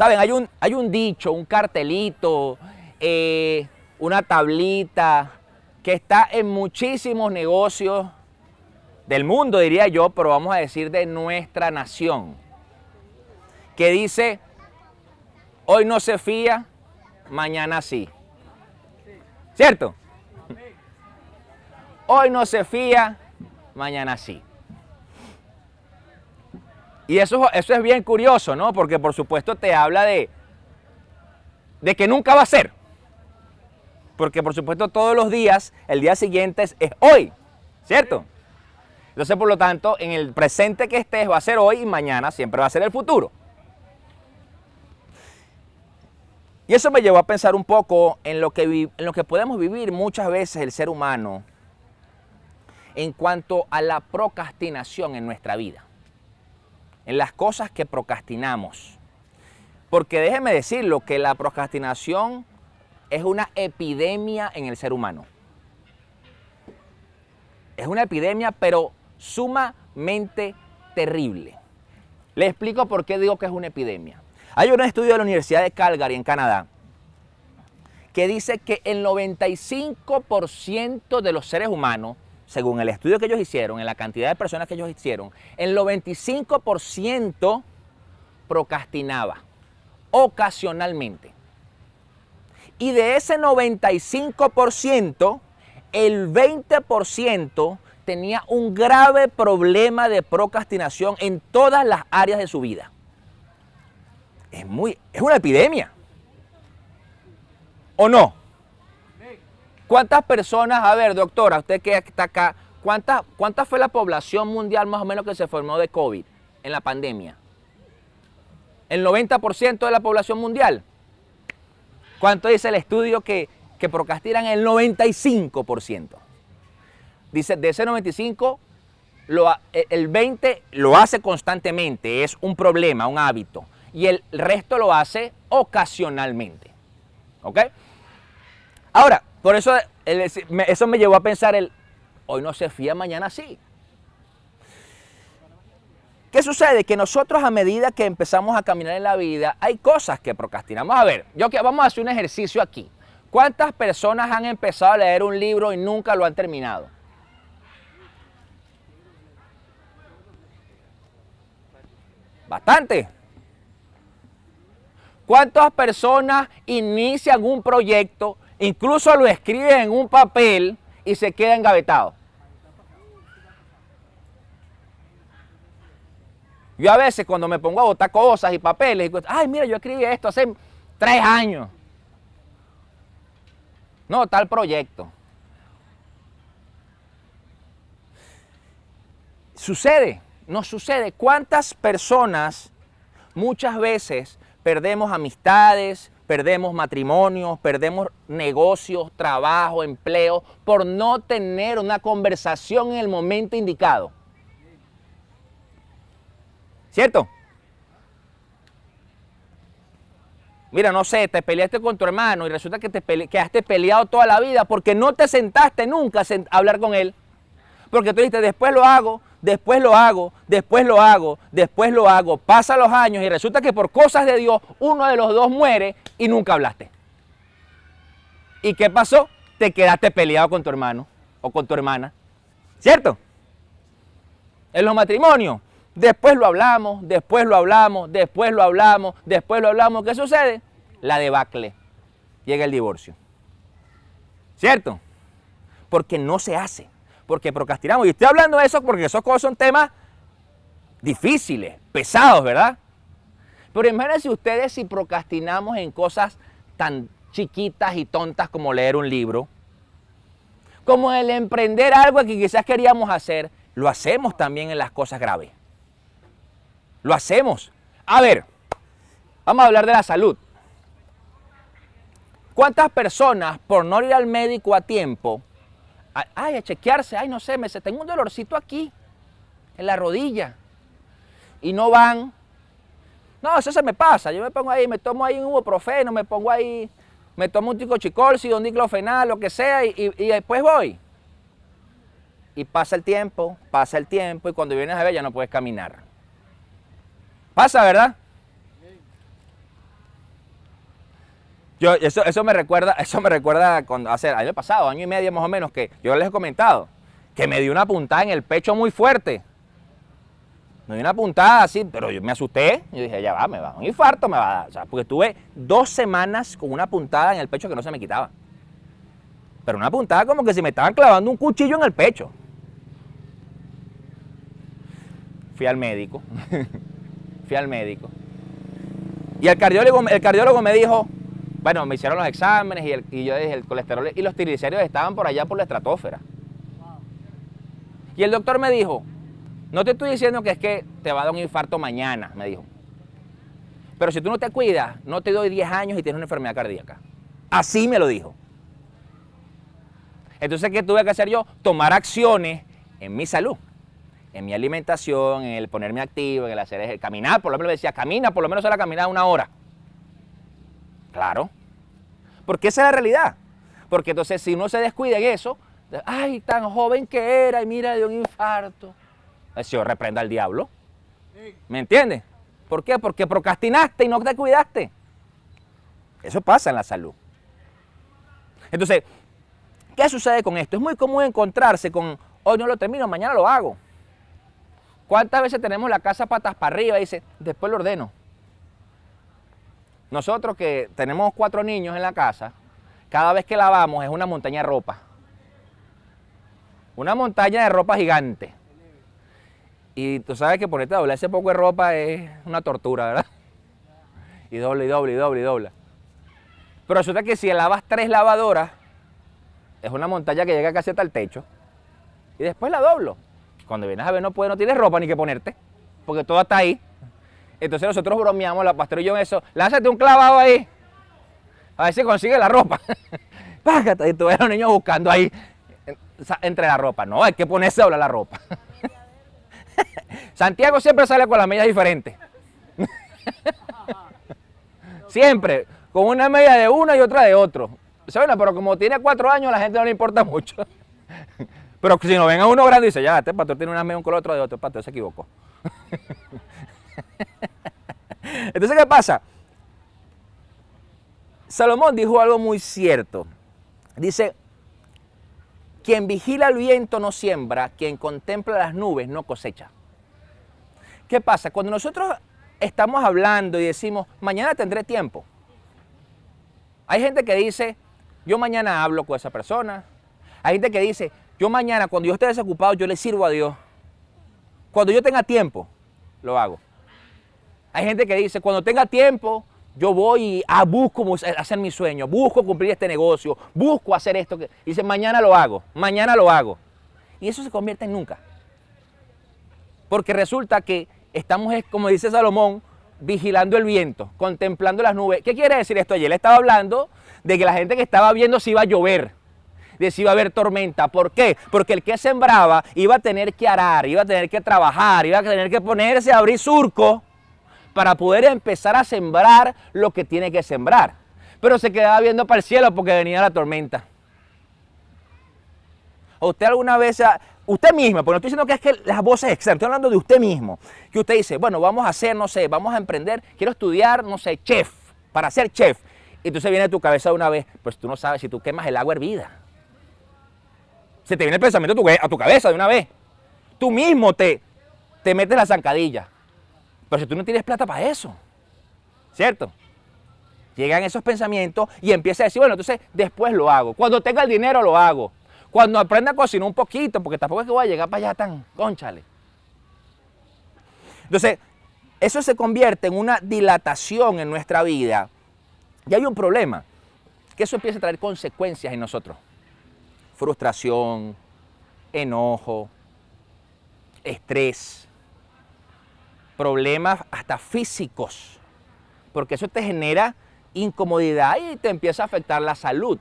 ¿Saben? Hay un dicho, un cartelito, una tablita que está en muchísimos negocios del mundo, diría yo, pero vamos a decir de nuestra nación, que dice, hoy no se fía, mañana sí. ¿Cierto? Hoy no se fía, mañana sí. Y eso es bien curioso, ¿no? Porque por supuesto te habla de que nunca va a ser. Porque por supuesto todos los días, el día siguiente es hoy, ¿cierto? Entonces por lo tanto, en el presente que estés va a ser hoy y mañana siempre va a ser el futuro. Y eso me llevó a pensar un poco en lo que podemos vivir muchas veces el ser humano en cuanto a la procrastinación en nuestra vida. En las cosas que procrastinamos. Porque déjeme decirlo, que la procrastinación es una epidemia en el ser humano. Es una epidemia, pero sumamente terrible. Le explico por qué digo que es una epidemia. Hay un estudio de la Universidad de Calgary, en Canadá, que dice que el 95% de los seres humanos, según el estudio que ellos hicieron, en la cantidad de personas que ellos hicieron, el 95% procrastinaba ocasionalmente. Y de ese 95%, el 20% tenía un grave problema de procrastinación en todas las áreas de su vida. Es una epidemia. ¿O no? ¿Cuántas personas, a ver, doctora, usted que está acá, ¿cuánta fue la población mundial más o menos que se formó de COVID en la pandemia? ¿El 90% de la población mundial? ¿Cuánto dice el estudio que procrastinan? El 95%. Dice, de ese 95%, el 20% lo hace constantemente, es un problema, un hábito. Y el resto lo hace ocasionalmente. ¿Ok? Ahora, por eso eso me llevó a pensar hoy no se fía, mañana sí. ¿Qué sucede? Que nosotros a medida que empezamos a caminar en la vida, hay cosas que procrastinamos. A ver, vamos a hacer un ejercicio aquí. ¿Cuántas personas han empezado a leer un libro y nunca lo han terminado? Bastante. ¿Cuántas personas inician un proyecto, incluso lo escriben en un papel y se queda engavetado? Yo a veces cuando me pongo a botar cosas y papeles, digo, ay, mira, yo escribí esto hace 3 años. No, tal proyecto. Nos sucede. ¿Cuántas personas muchas veces perdemos amistades, perdemos matrimonios, perdemos negocios, trabajo, empleo, por no tener una conversación en el momento indicado? ¿Cierto? Mira, no sé, te peleaste con tu hermano y resulta que quedaste peleado toda la vida porque no te sentaste nunca a hablar con él. Porque tú dijiste, después lo hago, después lo hago, después lo hago, después lo hago. Pasan los años y resulta que por cosas de Dios uno de los dos muere y nunca hablaste. ¿Y qué pasó? Te quedaste peleado con tu hermano o con tu hermana. ¿Cierto? En los matrimonios. Después lo hablamos, después lo hablamos, después lo hablamos, después lo hablamos. ¿Qué sucede? La debacle. Llega el divorcio. ¿Cierto? Porque no se hace. Porque procrastinamos. Y estoy hablando de eso porque esos cosas son temas difíciles, pesados, ¿verdad? Pero imagínense ustedes si procrastinamos en cosas tan chiquitas y tontas como leer un libro, como el emprender algo que quizás queríamos hacer, lo hacemos también en las cosas graves. Lo hacemos. A ver, vamos a hablar de la salud. ¿Cuántas personas por no ir al médico a tiempo, a chequearse, no sé, tengo un dolorcito aquí, en la rodilla, y no van? No, eso se me pasa, yo me pongo ahí, me tomo ahí un ibuprofeno, me tomo un ticochicolcido, un diclofenac, lo que sea, y después voy. Y pasa el tiempo, y cuando vienes a ver ya no puedes caminar. Pasa, ¿verdad? Eso me recuerda cuando hace el año pasado, año y medio más o menos, que yo les he comentado, que me dio una puntada en el pecho muy fuerte. Me dio una puntada así, pero yo me asusté. Yo dije, ya va, me va a dar un infarto, me va a dar. O sea, porque estuve 2 semanas con una puntada en el pecho que no se me quitaba. Pero una puntada como que si me estaban clavando un cuchillo en el pecho. Fui al médico. Y el cardiólogo me dijo, bueno, me hicieron los exámenes y yo dije, el colesterol y los triglicéridos estaban por allá por la estratosfera. Y el doctor me dijo, no te estoy diciendo que es que te va a dar un infarto mañana, me dijo. Pero si tú no te cuidas, no te doy 10 años y tienes una enfermedad cardíaca. Así me lo dijo. Entonces, ¿qué tuve que hacer yo? Tomar acciones en mi salud, en mi alimentación, en el ponerme activo, en el hacer ejercicio, caminar. Por lo menos me decía, camina, por lo menos a la caminada 1 hora. Claro. Porque esa es la realidad. Porque entonces, si uno se descuida en eso, ay, tan joven que era y mira, dio un infarto. El Señor reprenda al diablo. ¿Me entiendes? ¿Por qué? Porque procrastinaste y no te cuidaste. Eso pasa en la salud. Entonces, ¿qué sucede con esto? Es muy común encontrarse con, hoy no lo termino, mañana lo hago. ¿Cuántas veces tenemos la casa patas para arriba y dice, después lo ordeno? Nosotros que tenemos 4 niños en la casa, cada vez que lavamos es una montaña de ropa. Una montaña de ropa gigante. Y tú sabes que ponerte a doblar ese poco de ropa es una tortura, ¿verdad? Y doble, y doble, y doble, y doble. Pero resulta que si lavas 3 lavadoras, es una montaña que llega casi hasta el techo. Y después la doblo. Cuando vienes a ver no tienes ropa ni que ponerte, porque todo está ahí. Entonces nosotros bromeamos, la pastora y yo en eso, lánzate un clavado ahí, a ver si consigue la ropa. Págate, y tú ves a los niños buscando ahí, entre la ropa. No, hay que ponerse a doblar la ropa. Santiago siempre sale con las medias diferentes. Siempre, con una media de uno y otra de otro. Bueno, pero como tiene 4 años, a la gente no le importa mucho. Pero si nos ven a uno grande y dice, ya, este pastor tiene una media un color, otro de otro, el pastor se equivocó. Entonces, ¿qué pasa? Salomón dijo algo muy cierto. Dice, quien vigila el viento no siembra, quien contempla las nubes no cosecha. ¿Qué pasa? Cuando nosotros estamos hablando y decimos, mañana tendré tiempo. Hay gente que dice, yo mañana hablo con esa persona. Hay gente que dice, yo mañana cuando yo esté desocupado, yo le sirvo a Dios. Cuando yo tenga tiempo, lo hago. Hay gente que dice, cuando tenga tiempo, yo voy y busco hacer mi sueño, busco cumplir este negocio, busco hacer esto. Y dice, mañana lo hago, mañana lo hago. Y eso se convierte en nunca. Porque resulta que estamos, como dice Salomón, vigilando el viento, contemplando las nubes. ¿Qué quiere decir esto? Ayer le estaba hablando de que la gente que estaba viendo si iba a llover, de si iba a haber tormenta. ¿Por qué? Porque el que sembraba iba a tener que arar, iba a tener que trabajar, iba a tener que ponerse a abrir surco para poder empezar a sembrar lo que tiene que sembrar. Pero se quedaba viendo para el cielo porque venía la tormenta. ¿O usted alguna vez, usted mismo, porque no estoy diciendo que es que las voces externas, estoy hablando de usted mismo, que usted dice, bueno, vamos a hacer, no sé, vamos a emprender, quiero estudiar, no sé, chef, para ser chef. Y entonces viene a tu cabeza de una vez, pues tú no sabes si tú quemas el agua hervida. Se te viene el pensamiento a tu cabeza de una vez. Tú mismo te metes la zancadilla. Pero si tú no tienes plata para eso, ¿cierto? Llegan esos pensamientos y empieza a decir, bueno, entonces después lo hago. Cuando tenga el dinero lo hago. Cuando aprenda a cocinar un poquito, porque tampoco es que voy a llegar para allá tan, cónchale. Entonces, eso se convierte en una dilatación en nuestra vida. Y hay un problema, que eso empieza a traer consecuencias en nosotros. Frustración, enojo, estrés, problemas hasta físicos, porque eso te genera incomodidad y te empieza a afectar la salud,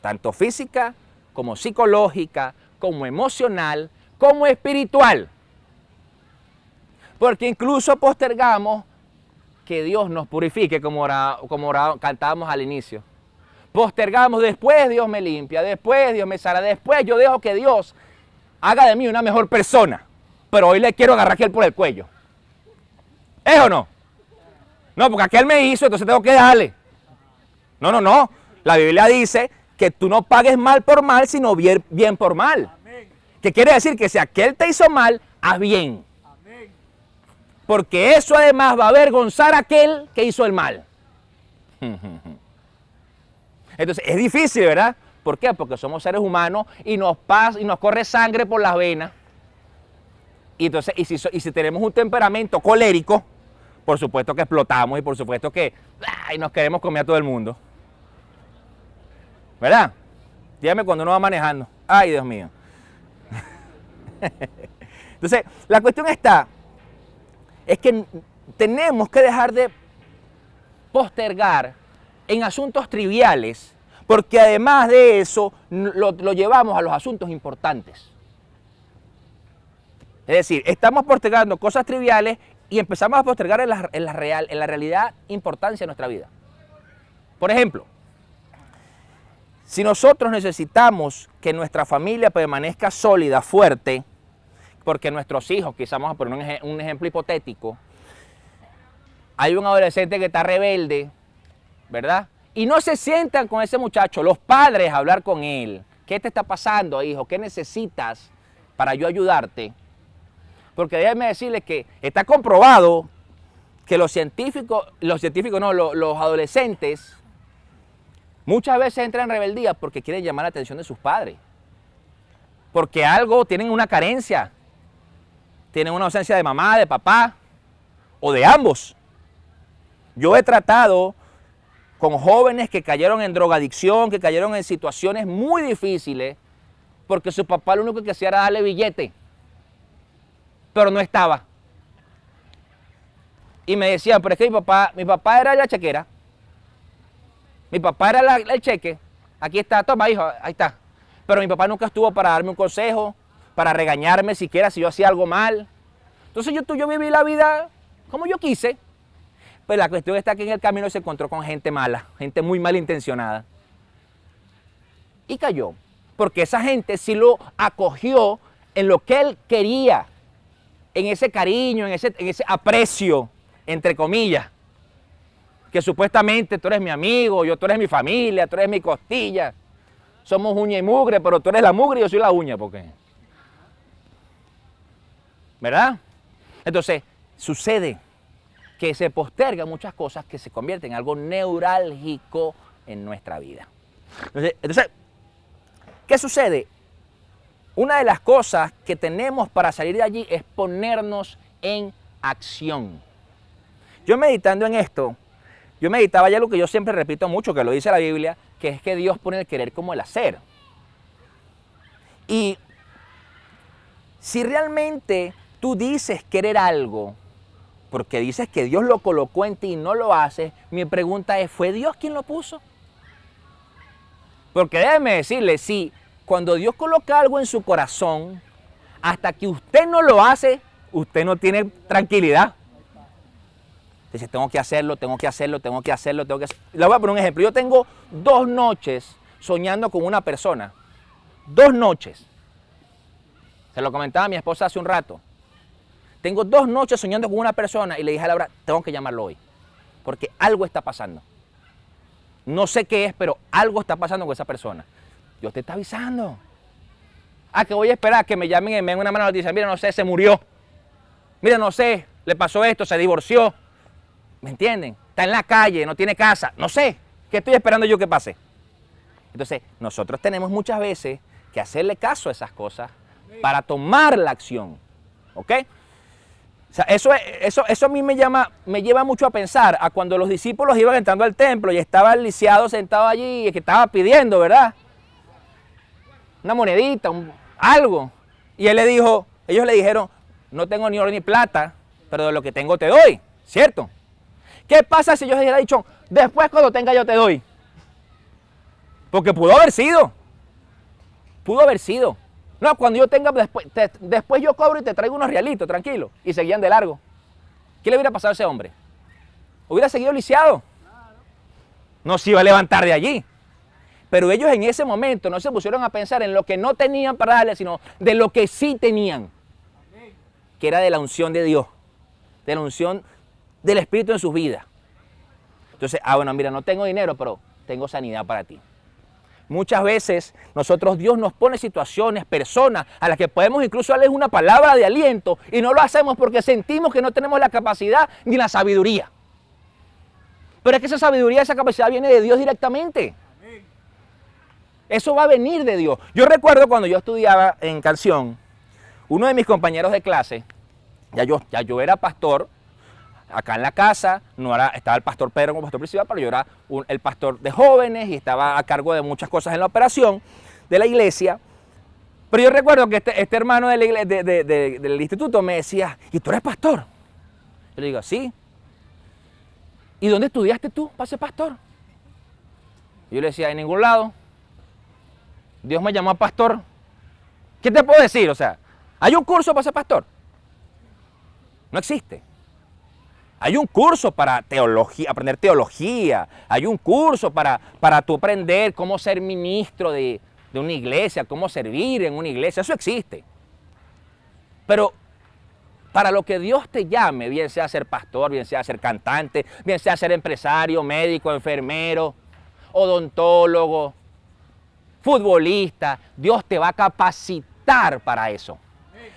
tanto física como psicológica, como emocional, como espiritual. Porque incluso postergamos que Dios nos purifique, como cantábamos al inicio. Postergamos, después Dios me limpia, después Dios me sana, después yo dejo que Dios haga de mí una mejor persona. Pero hoy le quiero agarrar a aquel por el cuello. ¿Es o no? No, porque aquel me hizo, entonces tengo que darle. No, no, no. La Biblia dice que tú no pagues mal por mal, sino bien por mal. ¿Qué quiere decir? Que si aquel te hizo mal, haz bien. Porque eso además va a avergonzar a aquel que hizo el mal. Entonces es difícil, ¿verdad? ¿Por qué? Porque somos seres humanos y nos corre sangre por las venas. Y entonces, y si tenemos un temperamento colérico, por supuesto que explotamos y por supuesto que nos queremos comer a todo el mundo. ¿Verdad? Dígame cuando uno va manejando. Ay, Dios mío. Entonces, la cuestión es que tenemos que dejar de postergar en asuntos triviales, porque además de eso lo llevamos a los asuntos importantes. Es decir, estamos postergando cosas triviales y empezamos a postergar en la realidad importancia de nuestra vida. Por ejemplo, si nosotros necesitamos que nuestra familia permanezca sólida, fuerte, porque nuestros hijos, quizás vamos a poner un ejemplo hipotético, hay un adolescente que está rebelde, ¿verdad? Y no se sientan con ese muchacho, los padres, a hablar con él. ¿Qué te está pasando, hijo? ¿Qué necesitas para yo ayudarte? Porque déjenme decirles que está comprobado que los adolescentes muchas veces entran en rebeldía porque quieren llamar la atención de sus padres. Porque tienen una carencia, tienen una ausencia de mamá, de papá o de ambos. Yo he tratado con jóvenes que cayeron en drogadicción, que cayeron en situaciones muy difíciles porque su papá lo único que hacía era darle billete, pero no estaba. Y me decían, pero es que mi papá era la chequera, mi papá era el cheque, aquí está, toma hijo, ahí está. Pero mi papá nunca estuvo para darme un consejo, para regañarme siquiera si yo hacía algo mal. Entonces yo viví la vida como yo quise. Pero la cuestión está que en el camino se encontró con gente mala, gente muy malintencionada. Y cayó, porque esa gente sí lo acogió en lo que él quería, en ese cariño, en ese aprecio, entre comillas. Que supuestamente tú eres mi amigo, tú eres mi familia, tú eres mi costilla. Somos uña y mugre, pero tú eres la mugre y yo soy la uña, ¿por qué? ¿Verdad? Entonces, sucede que se postergan muchas cosas que se convierten en algo neurálgico en nuestra vida. Entonces, ¿qué sucede? Una de las cosas que tenemos para salir de allí es ponernos en acción. Yo meditando en esto, yo meditaba ya lo que yo siempre repito mucho, que lo dice la Biblia, que es que Dios pone el querer como el hacer. Y si realmente tú dices querer algo, porque dices que Dios lo colocó en ti y no lo haces, mi pregunta es, ¿fue Dios quien lo puso? Porque déjeme decirle, si cuando Dios coloca algo en su corazón, hasta que usted no lo hace, usted no tiene tranquilidad. Dice, tengo que hacerlo. Le voy a poner un ejemplo. Yo tengo 2 noches soñando con una persona. 2 noches. Se lo comentaba a mi esposa hace un rato. Tengo 2 noches soñando con una persona y le dije a Laura, tengo que llamarlo hoy. Porque algo está pasando. No sé qué es, pero algo está pasando con esa persona. Dios te está avisando. Que voy a esperar que me llamen y me den una mala noticia. Mira, no sé, se murió. Mira, no sé, le pasó esto, se divorció. ¿Me entienden? Está en la calle, no tiene casa. No sé, ¿qué estoy esperando yo que pase? Entonces, nosotros tenemos muchas veces que hacerle caso a esas cosas para tomar la acción. ¿Ok? O sea, eso a mí me lleva mucho a pensar a cuando los discípulos iban entrando al templo y estaba el lisiado sentado allí y que estaba pidiendo, ¿verdad? Una monedita, algo. Y ellos le dijeron, no tengo ni oro ni plata, pero de lo que tengo te doy, ¿cierto? ¿Qué pasa si yo les hubiera dicho, después cuando tenga yo te doy? Porque pudo haber sido. No, cuando yo tenga, después yo cobro y te traigo unos realitos, tranquilo. Y seguían de largo. ¿Qué le hubiera pasado a ese hombre? Hubiera seguido lisiado. No se iba a levantar de allí. Pero ellos en ese momento no se pusieron a pensar en lo que no tenían para darle, sino de lo que sí tenían. Que era de la unción de Dios. De la unción del Espíritu en sus vidas. Entonces, bueno, mira, no tengo dinero, pero tengo sanidad para ti. Muchas veces Dios nos pone situaciones, personas a las que podemos incluso darles una palabra de aliento y no lo hacemos porque sentimos que no tenemos la capacidad ni la sabiduría. Pero es que esa sabiduría, esa capacidad viene de Dios directamente. Eso va a venir de Dios. Yo recuerdo cuando yo estudiaba en Canción, uno de mis compañeros de clase, ya yo era pastor, acá en la casa, estaba el pastor Pedro como pastor principal, pero yo era el pastor de jóvenes y estaba a cargo de muchas cosas en la operación de la iglesia. Pero yo recuerdo que este hermano del instituto me decía, ¿y tú eres pastor? Yo le digo, sí. ¿Y dónde estudiaste tú para ser pastor? Y yo le decía, en ningún lado. Dios me llamó a pastor. ¿Qué te puedo decir? O sea, ¿hay un curso para ser pastor? No existe. Hay un curso para teología, aprender teología. Hay un curso para tú aprender cómo ser ministro de una iglesia, cómo servir en una iglesia. Eso existe. Pero para lo que Dios te llame, bien sea ser pastor, bien sea ser cantante, bien sea ser empresario, médico, enfermero, odontólogo, futbolista, Dios te va a capacitar para eso.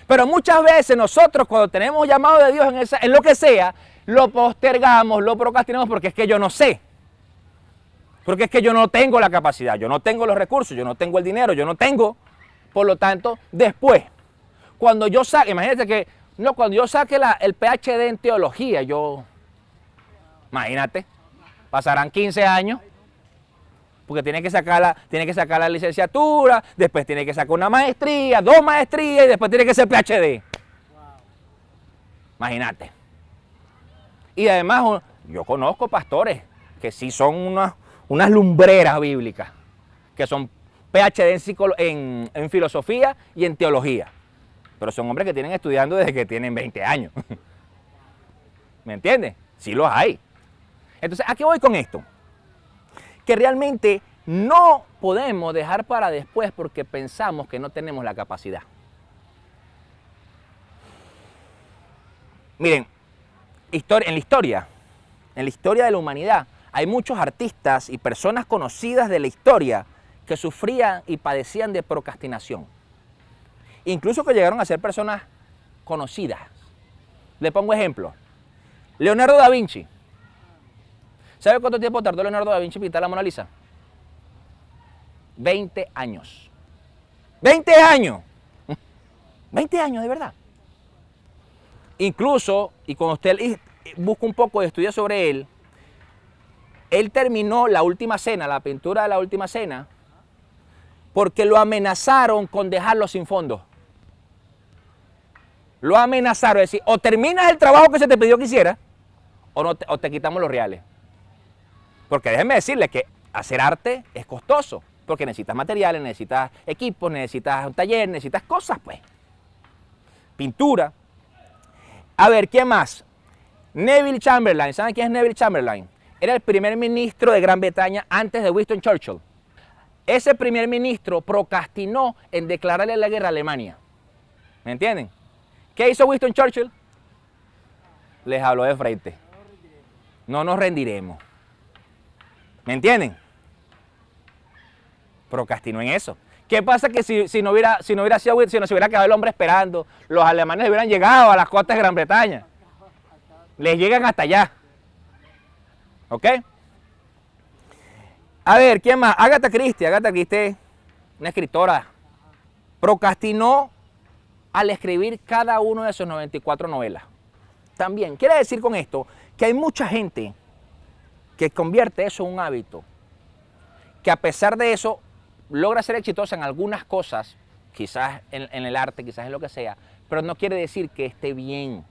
Pero muchas veces nosotros cuando tenemos llamado de Dios en lo que sea, lo postergamos, lo procrastinamos porque es que yo no sé. Porque es que yo no tengo la capacidad, yo no tengo los recursos, yo no tengo el dinero, yo no tengo. Por lo tanto, después, cuando yo saque, imagínate que, cuando yo saque el PhD en teología, imagínate, pasarán 15 años. Porque tiene que sacar la licenciatura, después tiene que sacar una maestría, 2 maestrías y después tiene que ser PhD. Imagínate. Y además, yo conozco pastores que sí son unas lumbreras bíblicas, que son PhD en filosofía y en teología. Pero son hombres que tienen estudiando desde que tienen 20 años. ¿Me entiendes? Sí los hay. Entonces, ¿a qué voy con esto? Que realmente no podemos dejar para después porque pensamos que no tenemos la capacidad. Miren, en la historia de la humanidad, hay muchos artistas y personas conocidas de la historia que sufrían y padecían de procrastinación. Incluso que llegaron a ser personas conocidas. Le pongo ejemplo. Leonardo da Vinci. ¿Sabe cuánto tiempo tardó Leonardo da Vinci en pintar la Mona Lisa? 20 años. ¡20 años! 20 años, de verdad. Incluso, y cuando usted busca un poco de estudio sobre él terminó la Última Cena, la pintura de la Última Cena, porque lo amenazaron con dejarlo sin fondos. Lo amenazaron, es decir, o terminas el trabajo que se te pidió que hicieras, o te quitamos los reales. Porque déjenme decirles que hacer arte es costoso, porque necesitas materiales, necesitas equipos, necesitas un taller, necesitas cosas, pues. Pintura. A ver, ¿quién más? Neville Chamberlain. ¿Saben quién es Neville Chamberlain? Era el primer ministro de Gran Bretaña antes de Winston Churchill. Ese primer ministro procrastinó en declararle la guerra a Alemania. ¿Me entienden? ¿Qué hizo Winston Churchill? Les habló de frente. No nos rendiremos. ¿Me entienden? Procrastinó en eso. ¿Qué pasa que si no hubiera sido, si no se hubiera quedado el hombre esperando, los alemanes hubieran llegado a las costas de Gran Bretaña? Les llegan hasta allá. ¿Ok? A ver, ¿quién más? Agatha Christie, una escritora, procrastinó al escribir cada uno de sus 94 novelas. También, quiere decir con esto que hay mucha gente que convierte eso en un hábito, que a pesar de eso logra ser exitosa en algunas cosas, quizás en el arte, quizás en lo que sea, pero no quiere decir que esté bien.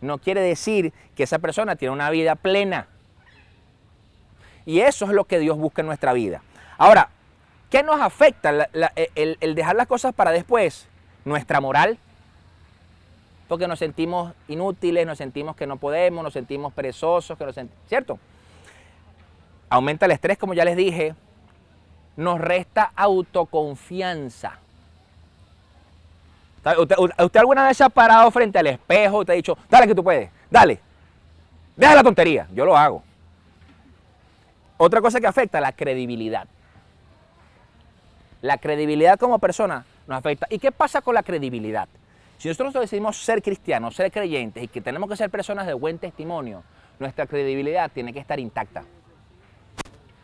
No quiere decir que esa persona tiene una vida plena. Y eso es lo que Dios busca en nuestra vida. Ahora, ¿qué nos afecta el dejar las cosas para después? Nuestra moral. Porque nos sentimos inútiles, nos sentimos que no podemos, nos sentimos perezosos, ¿cierto? Aumenta el estrés, como ya les dije. Nos resta autoconfianza. ¿Usted alguna vez se ha parado frente al espejo y te ha dicho, dale que tú puedes, dale, deja la tontería? Yo lo hago. Otra cosa que afecta, la credibilidad. La credibilidad como persona nos afecta. ¿Y qué pasa con la credibilidad? Si nosotros decidimos ser cristianos, ser creyentes y que tenemos que ser personas de buen testimonio, nuestra credibilidad tiene que estar intacta.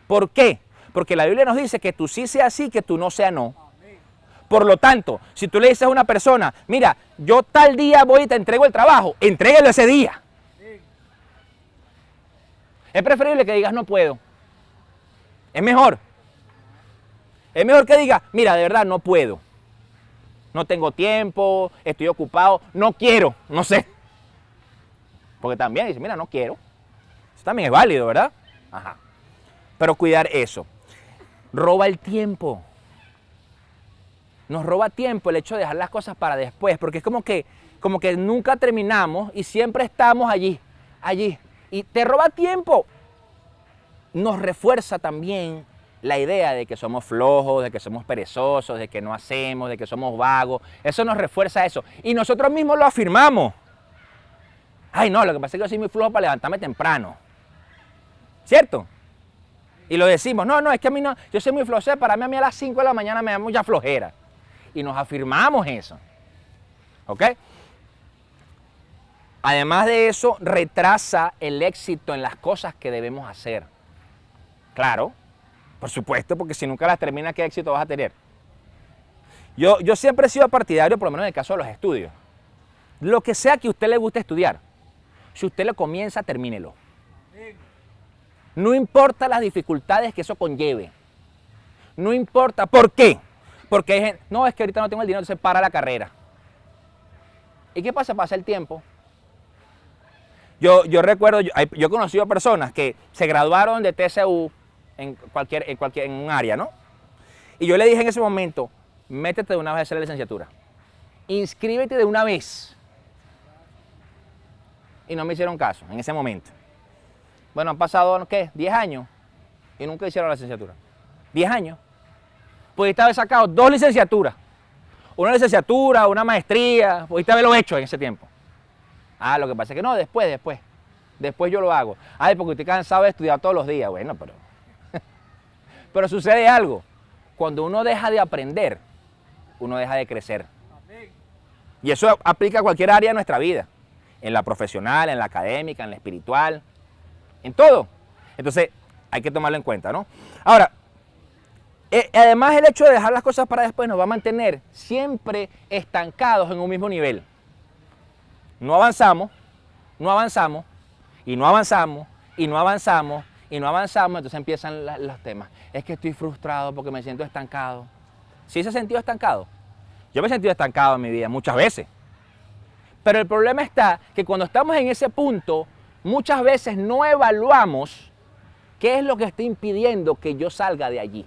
¿Por qué? Porque la Biblia nos dice que tú sí sea sí, que tú no sea no. Por lo tanto, si tú le dices a una persona, mira, yo tal día voy y te entrego el trabajo, entrégalo ese día. Es preferible que digas no puedo. Es mejor. Es mejor que digas, mira, de verdad no puedo. No tengo tiempo, estoy ocupado, no quiero, no sé. Porque también dice, mira, no quiero. Eso también es válido, ¿verdad? Ajá. Pero cuidar eso. Roba el tiempo. Nos roba tiempo el hecho de dejar las cosas para después, porque es como que nunca terminamos y siempre estamos allí. Y te roba tiempo. Nos refuerza también la idea de que somos flojos, de que somos perezosos, de que no hacemos, de que somos vagos. Eso nos refuerza eso. Y nosotros mismos lo afirmamos. Ay, no, lo que pasa es que yo soy muy flojo para levantarme temprano. ¿Cierto? Y lo decimos, no, es que a mí no, yo soy muy flojo, para mí a las 5 de la mañana me da mucha flojera. Y nos afirmamos eso. ¿Ok? Además de eso, retrasa el éxito en las cosas que debemos hacer. Claro, por supuesto, porque si nunca las terminas, ¿qué éxito vas a tener? Yo siempre he sido partidario, por lo menos en el caso de los estudios. Lo que sea que a usted le guste estudiar, si usted lo comienza, termínelo. No importa las dificultades que eso conlleve. No importa. ¿Por qué? Porque hay gente, no, es que ahorita no tengo el dinero, entonces para la carrera. ¿Y qué pasa? Pasa el tiempo. Yo recuerdo, yo he conocido a personas que se graduaron de TCU en un área, ¿no? Y yo le dije en ese momento, métete de una vez a hacer la licenciatura. Inscríbete de una vez. Y no me hicieron caso en ese momento. Bueno, han pasado, ¿qué? 10 años y nunca hicieron la licenciatura. 10 años. Pudiste haber sacado 2 licenciaturas. Una licenciatura, una maestría, pudiste haberlo hecho en ese tiempo. Ah, lo que pasa es que no, después yo lo hago. Ay, porque estoy cansado de estudiar todos los días. Bueno, pero sucede algo. Cuando uno deja de aprender, uno deja de crecer. Y eso aplica a cualquier área de nuestra vida. En la profesional, en la académica, en la espiritual, en todo. Entonces, hay que tomarlo en cuenta, ¿no? Ahora, además el hecho de dejar las cosas para después nos va a mantener siempre estancados en un mismo nivel. No avanzamos, y no avanzamos, y no avanzamos, entonces empiezan los temas. Es que estoy frustrado porque me siento estancado. ¿Sí se ha sentido estancado? Yo me he sentido estancado en mi vida muchas veces. Pero el problema está que cuando estamos en ese punto, muchas veces no evaluamos qué es lo que está impidiendo que yo salga de allí.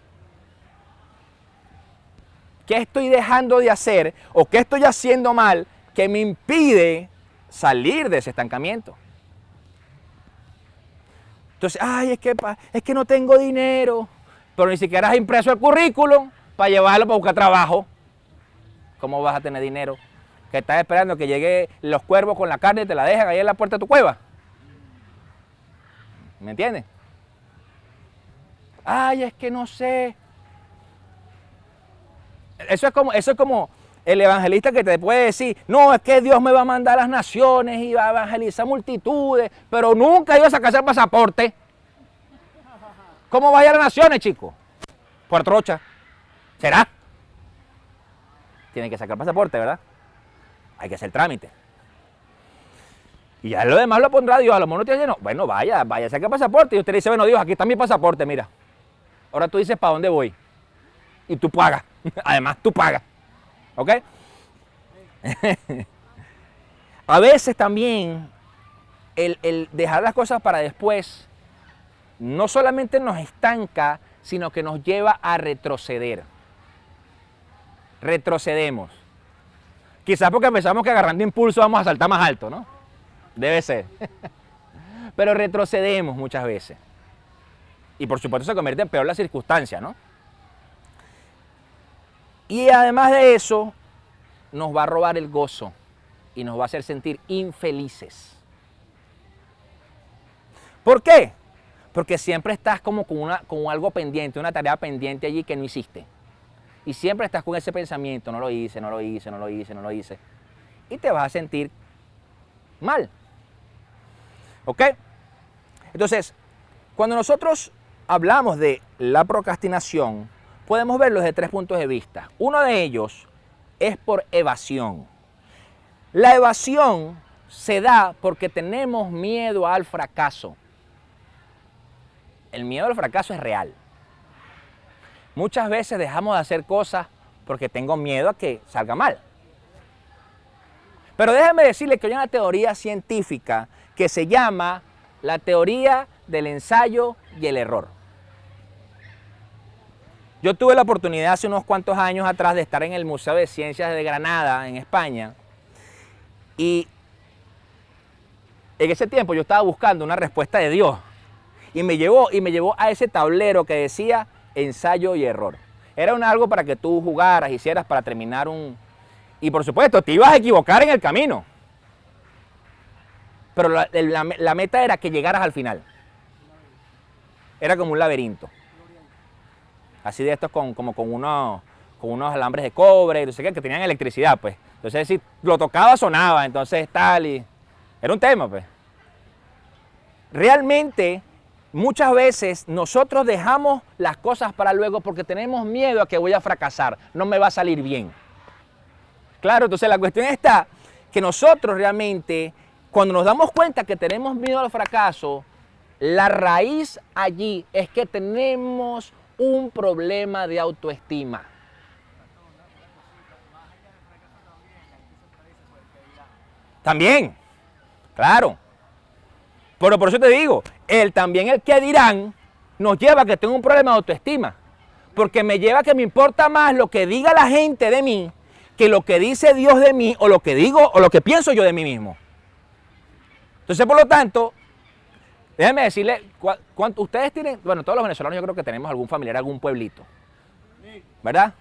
¿Qué estoy dejando de hacer o qué estoy haciendo mal que me impide salir de ese estancamiento? Entonces, ay, es que no tengo dinero, pero ni siquiera has impreso el currículum para llevarlo para buscar trabajo. ¿Cómo vas a tener dinero? Que estás esperando que lleguen los cuervos con la carne y te la dejan ahí en la puerta de tu cueva. ¿Me entiendes? Ay, es que no sé. Eso es como el evangelista que te puede decir, no, es que Dios me va a mandar a las naciones y va a evangelizar multitudes, pero nunca iba a sacarse el pasaporte. ¿Cómo va a ir a las naciones, chicos? Por trocha. ¿Será? Tiene que sacar el pasaporte, ¿verdad? Hay que hacer trámite. Y ya lo demás lo pondrá Dios. A lo mejor no tiene lleno. Bueno, vaya, saca el pasaporte. Y usted le dice, bueno, Dios, aquí está mi pasaporte, mira. Ahora tú dices para dónde voy. Y tú pagas. Además, tú pagas. ¿Ok? A veces también el dejar las cosas para después no solamente nos estanca, sino que nos lleva a retroceder. Retrocedemos. Quizás porque pensamos que agarrando impulso vamos a saltar más alto, ¿no? Debe ser. Pero retrocedemos muchas veces. Y por supuesto se convierte en peor la circunstancia, ¿no? Y además de eso, nos va a robar el gozo y nos va a hacer sentir infelices. ¿Por qué? Porque siempre estás como con algo pendiente, una tarea pendiente allí que no hiciste. Y siempre estás con ese pensamiento, no lo hice, no lo hice, no lo hice, no lo hice. Y te vas a sentir mal. ¿Ok? Entonces, cuando nosotros hablamos de la procrastinación, podemos verlo desde 3 puntos de vista. Uno de ellos es por evasión. La evasión se da porque tenemos miedo al fracaso. El miedo al fracaso es real. Muchas veces dejamos de hacer cosas porque tengo miedo a que salga mal. Pero déjeme decirle que hay una teoría científica que se llama la teoría del ensayo y el error. Yo tuve la oportunidad hace unos cuantos años atrás de estar en el Museo de Ciencias de Granada, en España, y en ese tiempo yo estaba buscando una respuesta de Dios y me llevó a ese tablero que decía ensayo y error. Era algo para que tú jugaras, hicieras para terminar un... Y por supuesto, te ibas a equivocar en el camino. Pero la meta era que llegaras al final. Era como un laberinto. Así de estos como con unos alambres de cobre, no sé qué, que tenían electricidad, pues. Entonces, si lo tocaba, sonaba, entonces tal y... Era un tema, pues. Realmente, muchas veces nosotros dejamos las cosas para luego porque tenemos miedo a que voy a fracasar, no me va a salir bien. Claro, entonces la cuestión está que nosotros realmente, cuando nos damos cuenta que tenemos miedo al fracaso, la raíz allí es que tenemos un problema de autoestima. También, claro. Pero por eso te digo, el que dirán nos lleva a que tengo un problema de autoestima. Porque me lleva a que me importa más lo que diga la gente de mí que lo que dice Dios de mí o lo que digo o lo que pienso yo de mí mismo. Entonces, por lo tanto, déjenme decirle, ¿cuánto ustedes tienen? Bueno, todos los venezolanos yo creo que tenemos algún familiar, algún pueblito, ¿verdad?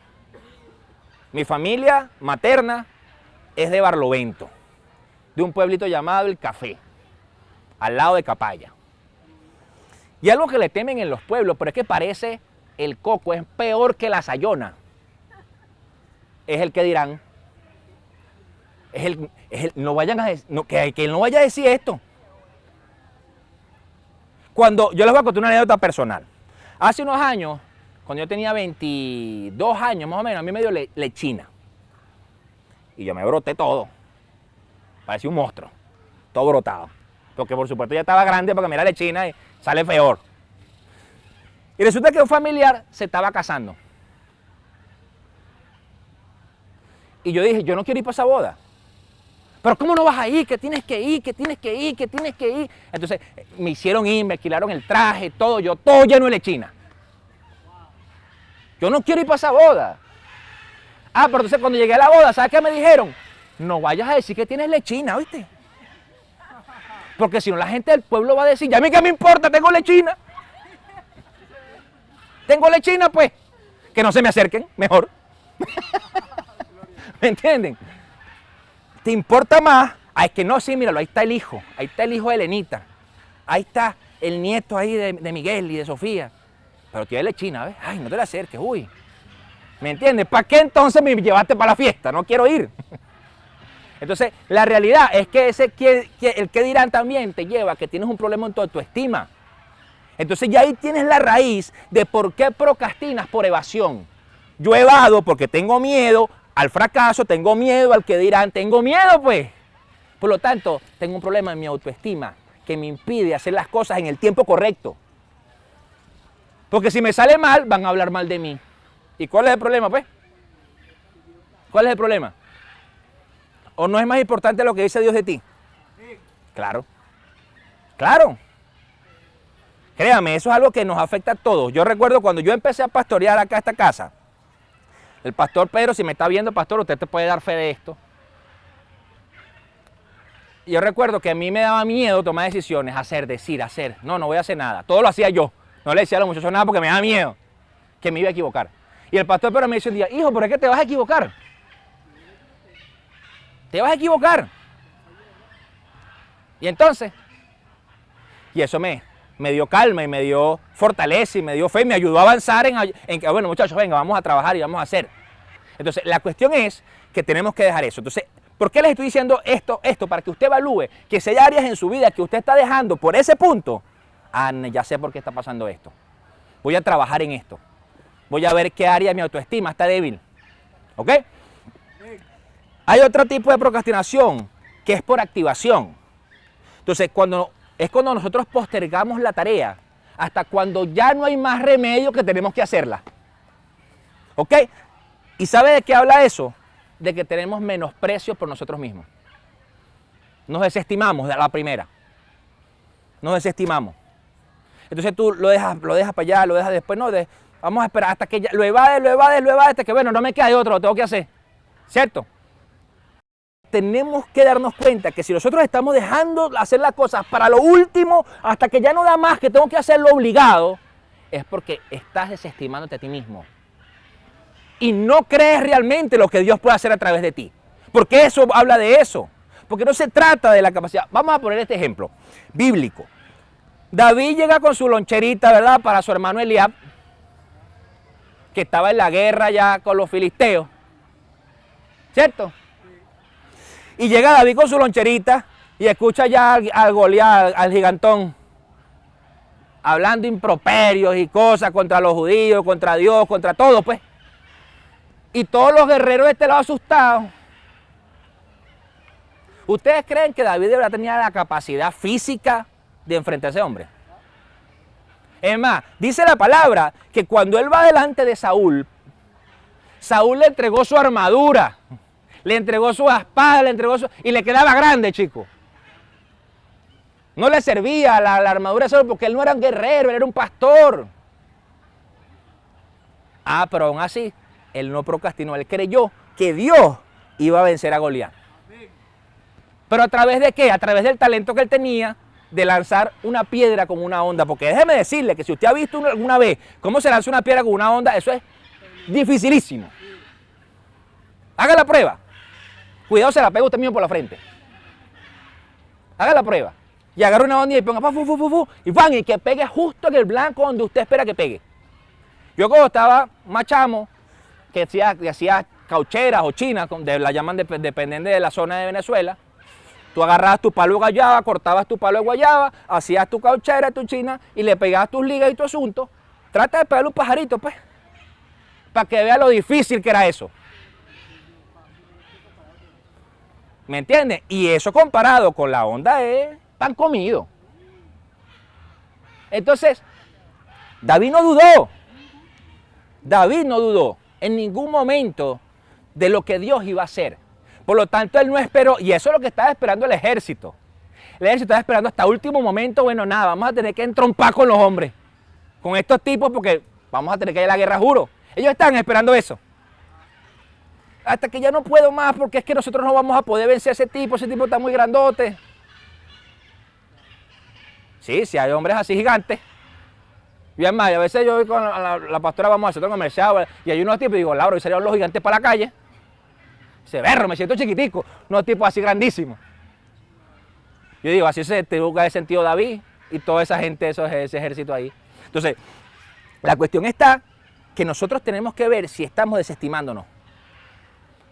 Mi familia materna es de Barlovento, de un pueblito llamado El Café, al lado de Capaya. Y algo que le temen en los pueblos, pero es que parece el coco, es peor que la sayona. Es el que dirán. No vayan a decir, que no vaya a decir esto. Cuando, yo les voy a contar una anécdota personal. Hace unos años, cuando yo tenía 22 años más o menos, a mí me dio lechina. Y yo me broté todo. Parecía un monstruo. Todo brotado. Porque por supuesto ya estaba grande porque me era lechina y sale peor. Y resulta que un familiar se estaba casando. Y yo dije, yo no quiero ir para esa boda. Pero ¿cómo no vas a ir? Que tienes que ir, que tienes que ir, que tienes que ir. Entonces me hicieron ir, me alquilaron el traje, todo lleno de lechina. Yo no quiero ir para esa boda. Ah, pero entonces cuando llegué a la boda, ¿sabes qué me dijeron? No vayas a decir que tienes lechina, ¿oíste? Porque si no la gente del pueblo va a decir, ya a mí qué me importa, tengo lechina. Tengo lechina, pues. Que no se me acerquen, mejor. ¿Me entienden? ¿Te importa más? Ah, es que no, sí, míralo, ahí está el hijo de Elenita. Ahí está el nieto ahí de Miguel y de Sofía. Pero tiene lechina, ¿ves? Ay, no te la acerques, uy. ¿Me entiendes? ¿Para qué entonces me llevaste para la fiesta? No quiero ir. Entonces, la realidad es que el que dirán también te lleva a que tienes un problema en tu autoestima. Entonces ya ahí tienes la raíz de por qué procrastinas por evasión. Yo evado porque tengo miedo al fracaso, tengo miedo al que dirán, tengo miedo pues. Por lo tanto, tengo un problema en mi autoestima que me impide hacer las cosas en el tiempo correcto. Porque si me sale mal, van a hablar mal de mí. ¿Y cuál es el problema pues? ¿Cuál es el problema? ¿O no es más importante lo que dice Dios de ti? Claro. Claro. Créame, eso es algo que nos afecta a todos. Yo recuerdo cuando yo empecé a pastorear acá esta casa, el pastor Pedro, si me está viendo, pastor, usted te puede dar fe de esto. Y yo recuerdo que a mí me daba miedo tomar decisiones, hacer. No voy a hacer nada. Todo lo hacía yo. No le decía a los muchachos nada porque me daba miedo que me iba a equivocar. Y el pastor Pedro me dice un día, hijo, ¿por qué te vas a equivocar? Te vas a equivocar. Y entonces, y eso me me dio calma y me dio fortaleza y me dio fe y me ayudó a avanzar en que, bueno, muchachos, venga, vamos a trabajar y vamos a hacer. Entonces, la cuestión es que tenemos que dejar eso. Entonces, ¿por qué les estoy diciendo esto? Para que usted evalúe que si hay áreas en su vida que usted está dejando por ese punto, ya sé por qué está pasando esto. Voy a trabajar en esto. Voy a ver qué área de mi autoestima está débil. ¿Ok? Hay otro tipo de procrastinación que es por activación. Entonces, cuando nosotros postergamos la tarea hasta cuando ya no hay más remedio que tenemos que hacerla. ¿Ok? ¿Y sabe de qué habla eso? De que tenemos menosprecio por nosotros mismos. Nos desestimamos de la primera. Nos desestimamos. Entonces tú lo dejas para allá, lo dejas después. No, vamos a esperar hasta que ya, lo evades, hasta que, bueno, no me queda de otro, lo tengo que hacer. ¿Cierto? Tenemos que darnos cuenta que si nosotros estamos dejando hacer las cosas para lo último, hasta que ya no da más, que tengo que hacerlo obligado, es porque estás desestimándote a ti mismo. Y no crees realmente lo que Dios puede hacer a través de ti. Porque eso habla de eso. Porque no se trata de la capacidad. Vamos a poner este ejemplo bíblico. David llega con su loncherita, ¿verdad? Para su hermano Eliab, que estaba en la guerra ya con los filisteos. ¿Cierto? Y llega David con su loncherita y escucha ya al Goliat, al gigantón, hablando improperios y cosas contra los judíos, contra Dios, contra todo, pues. Y todos los guerreros de este lado asustados. ¿Ustedes creen que David de verdad tenía la capacidad física de enfrentarse a ese hombre? Es más, dice la palabra que cuando él va delante de Saúl, Saúl le entregó su armadura, le entregó su espada, y le quedaba grande, chico. No le servía la armadura de Saúl porque él no era un guerrero, él era un pastor. Pero aún así, él no procrastinó, él creyó que Dios iba a vencer a Goliat. ¿Pero a través de qué? A través del talento que él tenía de lanzar una piedra con una onda. Porque déjeme decirle que si usted ha visto alguna vez cómo se lanza una piedra con una onda, eso es dificilísimo. Haga la prueba. Cuidado, se la pega usted mismo por la frente. Haga la prueba. Y agarra una onda y ponga y van, y que pegue justo en el blanco donde usted espera que pegue. Yo cuando estaba más chamo, que hacía caucheras o chinas, la llaman dependiendo de la zona de Venezuela, tú agarrabas tu palo de guayaba, cortabas tu palo de guayaba, hacías tu cauchera, tu china, y le pegabas tus ligas y tu asunto. Trata de pegarle un pajarito, pues, para que vea lo difícil que era eso. ¿Me entiendes? Y eso comparado con la onda es pan comido. Entonces, David no dudó. David no dudó en ningún momento de lo que Dios iba a hacer. Por lo tanto, él no esperó, y eso es lo que estaba esperando el ejército. El ejército estaba esperando hasta último momento, bueno, nada, vamos a tener que entrompar con los hombres, con estos tipos, porque vamos a tener que ir a la guerra, juro. Ellos estaban esperando eso. Hasta que ya no puedo más, porque es que nosotros no vamos a poder vencer a ese tipo está muy grandote. Sí, hay hombres así gigantes. Y además, a veces yo voy con la pastora, vamos al centro comercial, y hay unos tipos, y digo, Laura, hoy salieron los gigantes para la calle. Dice, berro, me siento chiquitico, unos tipos así grandísimos. Yo digo, así se tuvo que haber sentido David y toda esa gente, ese ejército ahí. Entonces, la cuestión está que nosotros tenemos que ver si estamos desestimándonos.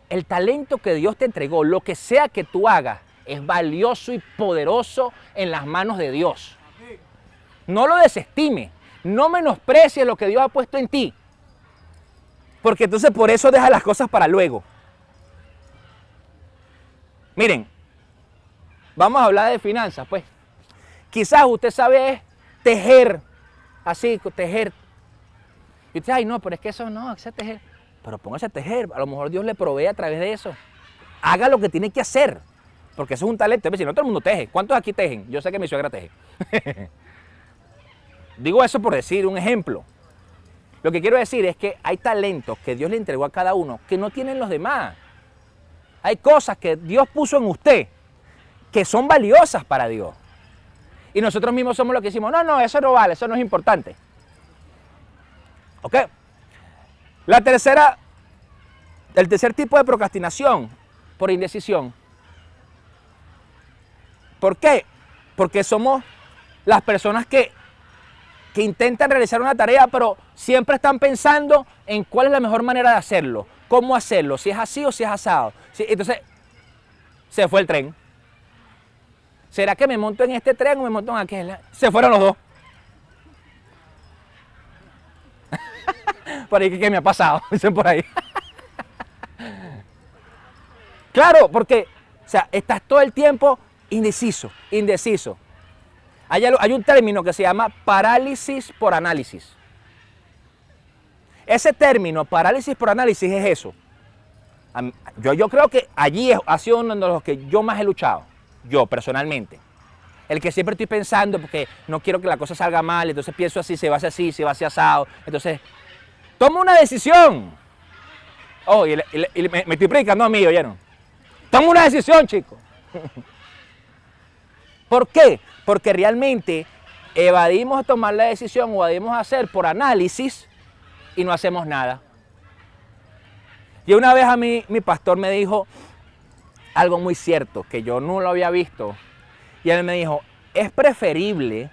El talento que Dios te entregó, lo que sea que tú hagas, es valioso y poderoso en las manos de Dios. No lo desestimes, no menosprecies lo que Dios ha puesto en ti. Porque entonces por eso deja las cosas para luego. Miren, vamos a hablar de finanzas, pues. Quizás usted sabe tejer, así, tejer. Y usted, ay no, pero es que eso no, es tejer. Pero póngase a tejer, a lo mejor Dios le provee a través de eso. Haga lo que tiene que hacer, porque eso es un talento. Si no, todo el mundo teje. ¿Cuántos aquí tejen? Yo sé que mi suegra teje. Digo eso por decir un ejemplo. Lo que quiero decir es que hay talentos que Dios le entregó a cada uno que no tienen los demás. Hay cosas que Dios puso en usted que son valiosas para Dios. Y nosotros mismos somos los que decimos, no, eso no vale, eso no es importante. ¿Ok? El tercer tipo de procrastinación, por indecisión. ¿Por qué? Porque somos las personas que que intentan realizar una tarea, pero siempre están pensando en cuál es la mejor manera de hacerlo, cómo hacerlo, si es así o si es asado. Entonces, se fue el tren. ¿Será que me monto en este tren o me monto en aquel? Se fueron los dos. Por ahí, ¿qué me ha pasado? Dicen por ahí. Claro, porque, o sea, estás todo el tiempo indeciso. Hay un término que se llama parálisis por análisis. Ese término, parálisis por análisis, es eso. Yo creo que allí ha sido uno de los que yo más he luchado, yo personalmente. El que siempre estoy pensando, porque no quiero que la cosa salga mal, entonces pienso así, se va a hacer así, se va a hacer asado. Entonces, toma una decisión. Oh, y me estoy predicando a mí, ¿oyeron? Toma una decisión, chicos. ¿Por qué? Porque realmente evadimos tomar la decisión o evadimos hacer por análisis y no hacemos nada. Y una vez a mí, mi pastor me dijo algo muy cierto, que yo no lo había visto. Y él me dijo, es preferible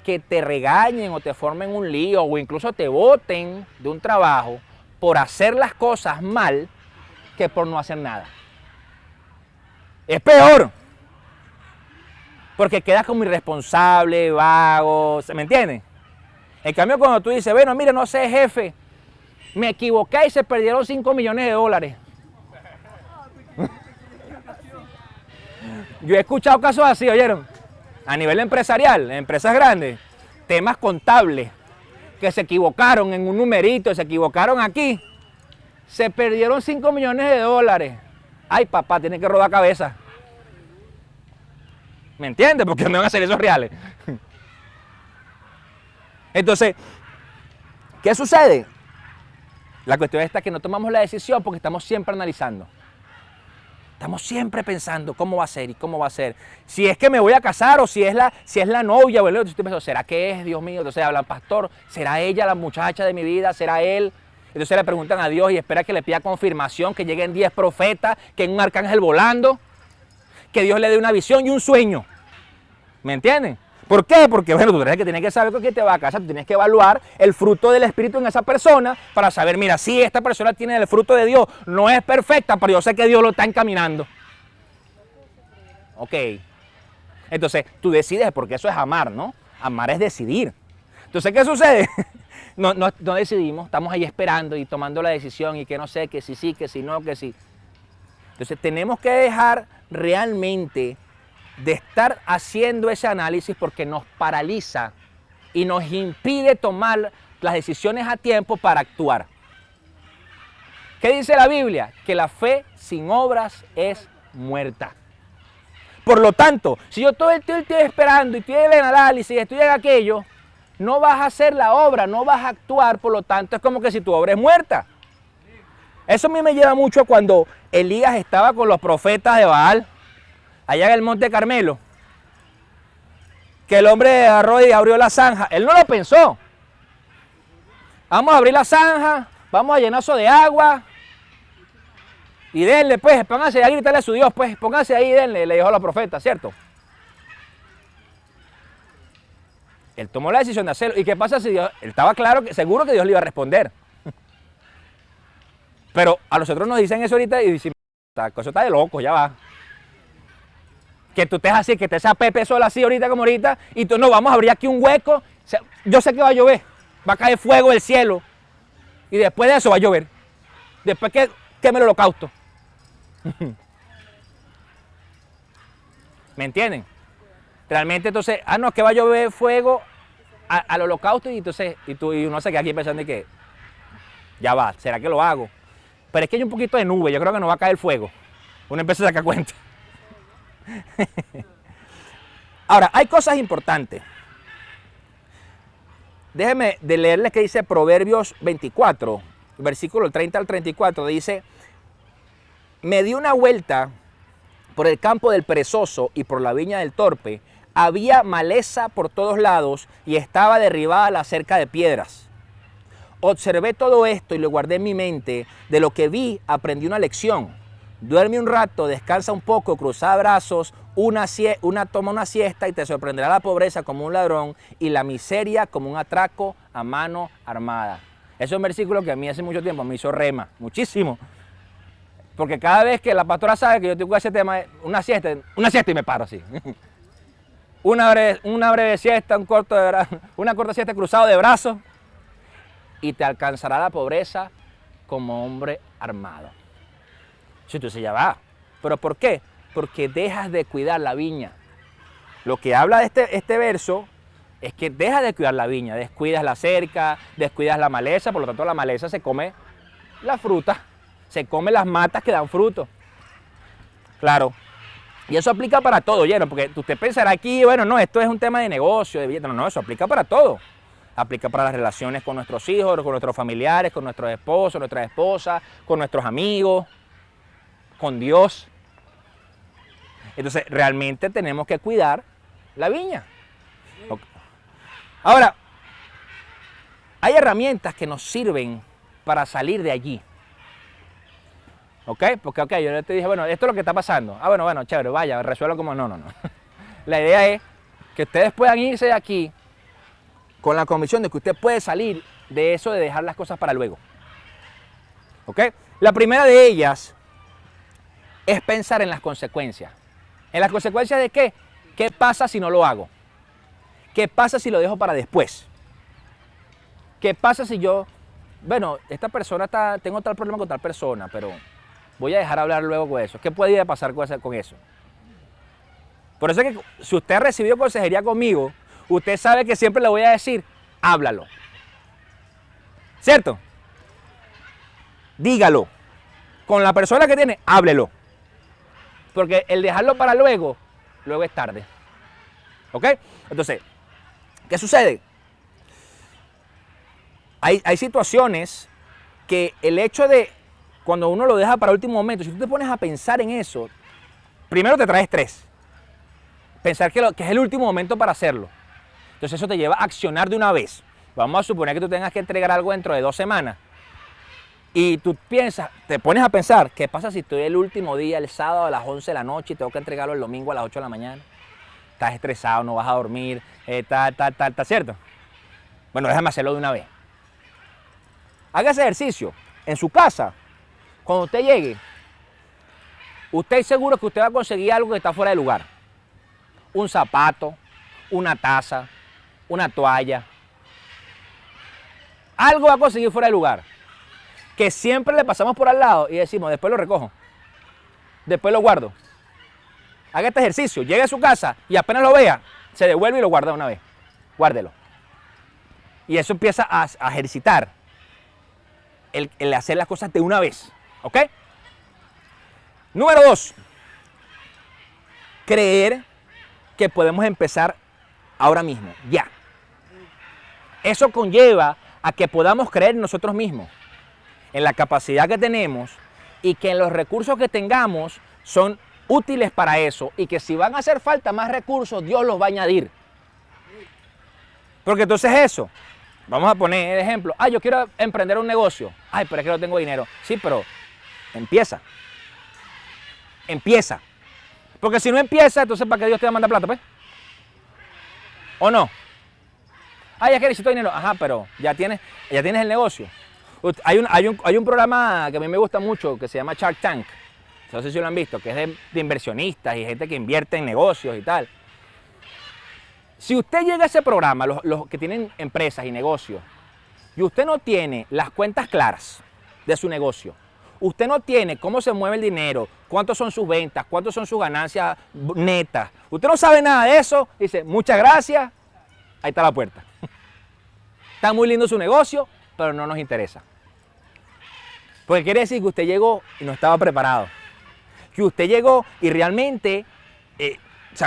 que te regañen o te formen un lío o incluso te boten de un trabajo por hacer las cosas mal que por no hacer nada. Es peor. Porque quedas como irresponsable, vago, ¿me entiendes? En cambio, cuando tú dices, bueno, mire, no sé, jefe, me equivoqué y se perdieron $5 millones. Yo he escuchado casos así, ¿oyeron? A nivel empresarial, en empresas grandes, temas contables, que se equivocaron en un numerito, se equivocaron aquí, se perdieron $5 millones. Ay, papá, tiene que rodar cabeza. ¿Me entiendes? Porque no van a hacer esos reales. Entonces, ¿qué sucede? La cuestión está que no tomamos la decisión porque estamos siempre analizando. Estamos siempre pensando cómo va a ser y cómo va a ser. Si es que me voy a casar o si es la novia o el otro. Estoy pensando, ¿será que es? Dios mío. Entonces hablan, pastor, ¿será ella la muchacha de mi vida? ¿Será él? Entonces le preguntan a Dios y espera que le pida confirmación, que lleguen 10 profetas, que en un arcángel volando, que Dios le dé una visión y un sueño. ¿Me entienden? ¿Por qué? Porque, bueno, tú tienes que saber con quién te vas a casar, tú tienes que evaluar el fruto del Espíritu en esa persona para saber, mira, sí, esta persona tiene el fruto de Dios, no es perfecta, pero yo sé que Dios lo está encaminando. Ok. Entonces, tú decides, porque eso es amar, ¿no? Amar es decidir. Entonces, ¿qué sucede? No decidimos, estamos ahí esperando y tomando la decisión y que no sé, que si sí, que si no, que sí. Entonces, tenemos que dejar realmente de estar haciendo ese análisis porque nos paraliza y nos impide tomar las decisiones a tiempo para actuar. ¿Qué dice la Biblia? Que la fe sin obras es muerta. Por lo tanto, si yo todo el tiempo estoy esperando y estoy en el análisis y estoy en aquello, no vas a hacer la obra, no vas a actuar, por lo tanto es como que si tu obra es muerta. Eso a mí me lleva mucho cuando Elías estaba con los profetas de Baal, allá en el Monte Carmelo, que el hombre agarró y abrió la zanja. Él no lo pensó. Vamos a abrir la zanja, vamos a llenar eso de agua y denle, pues, pónganse ahí, gritarle a su Dios, pues, pónganse ahí y denle, le dijo a los profetas, ¿cierto? Él tomó la decisión de hacerlo. ¿Y qué pasa si Dios? Él estaba claro, seguro que Dios le iba a responder. Pero a nosotros nos dicen eso ahorita y decimos, eso está de loco, ya va. Que tú estés así, que te sea Pepe Sol así ahorita como ahorita, y tú no, vamos a abrir aquí un hueco. Yo sé que va a llover, va a caer fuego del cielo, y después de eso va a llover. Después que queme el holocausto. ¿Me entienden? Realmente entonces, no, es que va a llover fuego al holocausto, y entonces, y uno se queda aquí pensando que ya va, ¿será que lo hago? Pero es que hay un poquito de nube, yo creo que no va a caer fuego. Uno empieza a sacar cuenta. Ahora, hay cosas importantes. Déjenme de leerles que dice Proverbios 24, versículo 30 al 34, dice: me di una vuelta por el campo del perezoso y por la viña del torpe. Había maleza por todos lados y estaba derribada la cerca de piedras. Observé todo esto y lo guardé en mi mente. De lo que vi aprendí una lección. Duerme un rato, descansa un poco, cruza brazos, toma una siesta y te sorprenderá la pobreza como un ladrón y la miseria como un atraco a mano armada. Eso es un versículo que a mí hace mucho tiempo me hizo rema, muchísimo. Porque cada vez que la pastora sabe que yo tengo ese tema, una siesta y me paro así. Una breve siesta, una corta siesta cruzado de brazos y te alcanzará la pobreza como hombre armado. Entonces ya va. ¿Pero por qué? Porque dejas de cuidar la viña. Lo que habla de este verso es que dejas de cuidar la viña, descuidas la cerca, descuidas la maleza, por lo tanto la maleza se come la fruta, se come las matas que dan fruto. Claro. Y eso aplica para todo, ¿oyeron? Porque usted pensará aquí, bueno, no, esto es un tema de negocio, de billete. No, eso aplica para todo. Aplica para las relaciones con nuestros hijos, con nuestros familiares, con nuestros esposos, nuestras esposas, con nuestros amigos, con Dios. Entonces, realmente tenemos que cuidar la viña. Okay. Ahora, hay herramientas que nos sirven para salir de allí. ¿Ok? Porque, yo te dije, bueno, esto es lo que está pasando. Ah, bueno, chévere, vaya, resuelva como no. La idea es que ustedes puedan irse de aquí con la convicción de que usted puede salir de eso de dejar las cosas para luego. ¿Ok? La primera de ellas es pensar en las consecuencias. ¿En las consecuencias de qué? ¿Qué pasa si no lo hago? ¿Qué pasa si lo dejo para después? ¿Qué pasa si yo, bueno, esta persona tengo tal problema con tal persona, pero voy a dejar hablar luego con eso? ¿Qué puede pasar con eso? Por eso es que si usted ha recibido consejería conmigo, usted sabe que siempre le voy a decir, háblalo. ¿Cierto? Dígalo. Con la persona que tiene, háblelo. Porque el dejarlo para luego es tarde. ¿Ok? Entonces, ¿qué sucede? Hay situaciones que el hecho de cuando uno lo deja para último momento, si tú te pones a pensar en eso, primero te trae estrés. Pensar que es el último momento para hacerlo. Entonces eso te lleva a accionar de una vez. Vamos a suponer que tú tengas que entregar algo dentro de 2 semanas. Y tú te pones a pensar, ¿qué pasa si estoy el último día, el sábado a las 11 de la noche y tengo que entregarlo el domingo a las 8 de la mañana? Estás estresado, no vas a dormir, ¿cierto? Bueno, déjame hacerlo de una vez. Haga ese ejercicio en su casa. Cuando usted llegue, usted es seguro que usted va a conseguir algo que está fuera de lugar. Un zapato, una taza, una toalla. Algo va a conseguir fuera de lugar. Que siempre le pasamos por al lado y decimos, después lo recojo. Después lo guardo. Haga este ejercicio, llegue a su casa y apenas lo vea, se devuelve y lo guarda una vez. Guárdelo. Y eso empieza a ejercitar el hacer las cosas de una vez. ¿Ok? Número 2. Creer que podemos empezar ahora mismo, ya. Eso conlleva a que podamos creer en nosotros mismos, en la capacidad que tenemos y que en los recursos que tengamos son útiles para eso y que si van a hacer falta más recursos, Dios los va a añadir. Porque entonces eso, vamos a poner el ejemplo, yo quiero emprender un negocio, pero es que no tengo dinero. Sí, pero empieza. Empieza. Porque si no empieza, entonces ¿para qué Dios te va a mandar plata, pues? ¿O no? Es que necesito dinero. Pero ya tienes el negocio. Hay un programa que a mí me gusta mucho que se llama Shark Tank. No sé si lo han visto, que es de inversionistas y gente que invierte en negocios y tal. Si usted llega a ese programa, los que tienen empresas y negocios, y usted no tiene las cuentas claras de su negocio, usted no tiene cómo se mueve el dinero, cuántos son sus ventas, cuántos son sus ganancias netas, usted no sabe nada de eso, dice, muchas gracias, ahí está la puerta. Está muy lindo su negocio, pero no nos interesa. Porque quiere decir que usted llegó y no estaba preparado. Que usted llegó y realmente,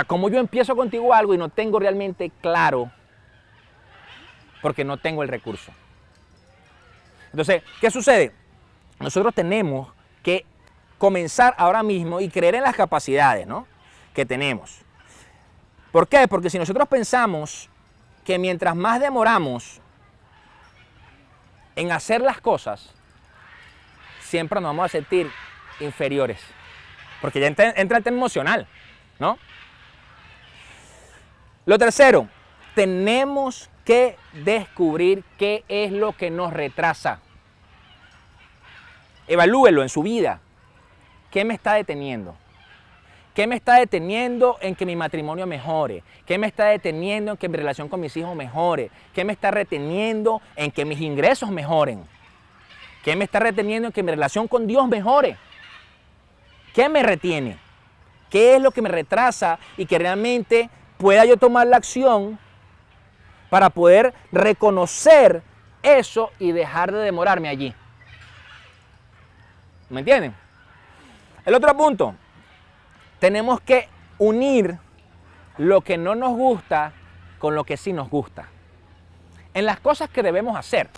como yo empiezo contigo algo y no tengo realmente claro, porque no tengo el recurso. Entonces, ¿qué sucede? Nosotros tenemos que comenzar ahora mismo y creer en las capacidades, ¿no?, que tenemos. ¿Por qué? Porque si nosotros pensamos que mientras más demoramos en hacer las cosas, siempre nos vamos a sentir inferiores. porque ya entra el tema emocional, ¿no? Lo tercero, tenemos que descubrir qué es lo que nos retrasa. Evalúelo en su vida. ¿Qué me está deteniendo? ¿Qué me está deteniendo en que mi matrimonio mejore? ¿Qué me está deteniendo en que mi relación con mis hijos mejore? ¿Qué me está reteniendo en que mis ingresos mejoren? ¿Qué me está reteniendo en que mi relación con Dios mejore? ¿Qué me retiene? ¿Qué es lo que me retrasa y que realmente pueda yo tomar la acción para poder reconocer eso y dejar de demorarme allí? ¿Me entienden? El otro punto, tenemos que unir lo que no nos gusta con lo que sí nos gusta. En las cosas que debemos hacer,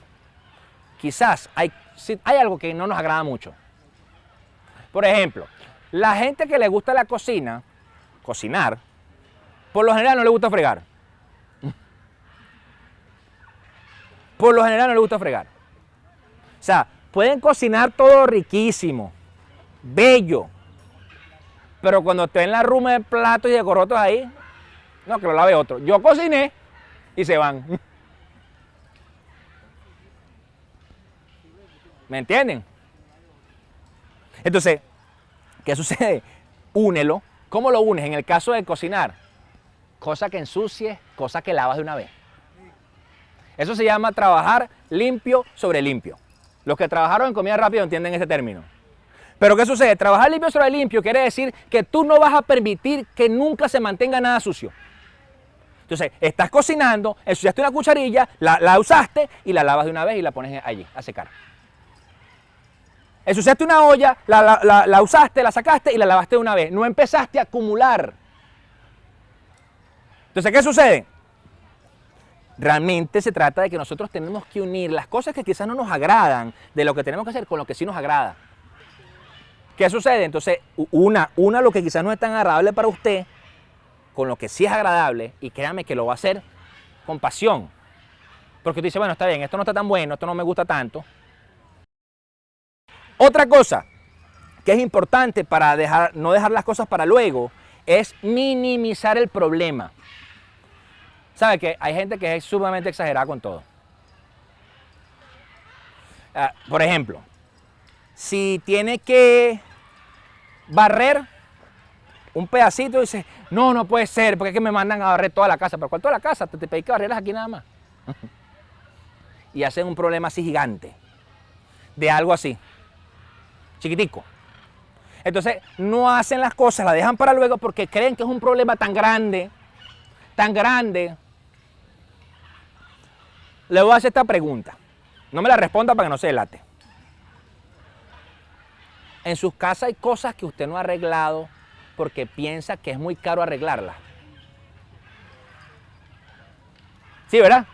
quizás hay algo que no nos agrada mucho. Por ejemplo, la gente que le gusta la cocina, cocinar, por lo general no le gusta fregar. Por lo general no le gusta fregar. O sea, pueden cocinar todo riquísimo, bello, pero cuando estén en la ruma de platos y de corotos ahí, no, que lo lave otro. Yo cociné y se van. ¿Me entienden? Entonces, ¿qué sucede? Únelo. ¿Cómo lo unes? En el caso de cocinar, cosa que ensucies, cosa que lavas de una vez. Eso se llama trabajar limpio sobre limpio. Los que trabajaron en comida rápida entienden ese término. Pero ¿qué sucede? Trabajar limpio sobre limpio quiere decir que tú no vas a permitir que nunca se mantenga nada sucio. Entonces, estás cocinando, ensuciaste una cucharilla, la usaste y la lavas de una vez y la pones allí a secar. Ensuciaste una olla, la usaste, la sacaste y la lavaste de una vez. No empezaste a acumular. Entonces, ¿qué sucede? Realmente se trata de que nosotros tenemos que unir las cosas que quizás no nos agradan de lo que tenemos que hacer con lo que sí nos agrada. ¿Qué sucede? Entonces, una lo que quizás no es tan agradable para usted, con lo que sí es agradable, y créame que lo va a hacer con pasión. Porque tú dices, bueno, está bien, esto no está tan bueno, esto no me gusta tanto. Otra cosa que es importante para no dejar las cosas para luego es minimizar el problema. ¿Sabe que hay gente que es sumamente exagerada con todo? Por ejemplo, si tiene que barrer un pedacito, dice, no puede ser, porque es que me mandan a barrer toda la casa. ¿Pero cuál toda la casa? Te pedí que barrieras aquí nada más. Y hacen un problema así gigante, de algo así, chiquitico. Entonces, no hacen las cosas, la dejan para luego porque creen que es un problema tan grande, tan grande. Le voy a hacer esta pregunta. No me la responda para que no se delate. En sus casas hay cosas que usted no ha arreglado porque piensa que es muy caro arreglarlas. Sí, ¿verdad?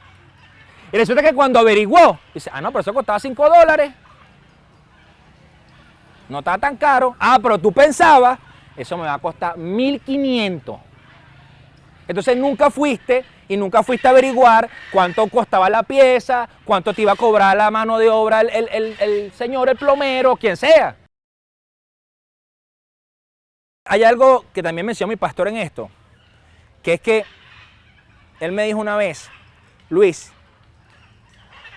Y resulta que cuando averiguó, dice, no, pero eso costaba $5. No está tan caro. Pero tú pensabas, eso me va a costar 1.500. Entonces nunca fuiste a averiguar cuánto costaba la pieza, cuánto te iba a cobrar la mano de obra el señor, el plomero, quien sea. Hay algo que también mencionó mi pastor en esto, que es que él me dijo una vez, Luis,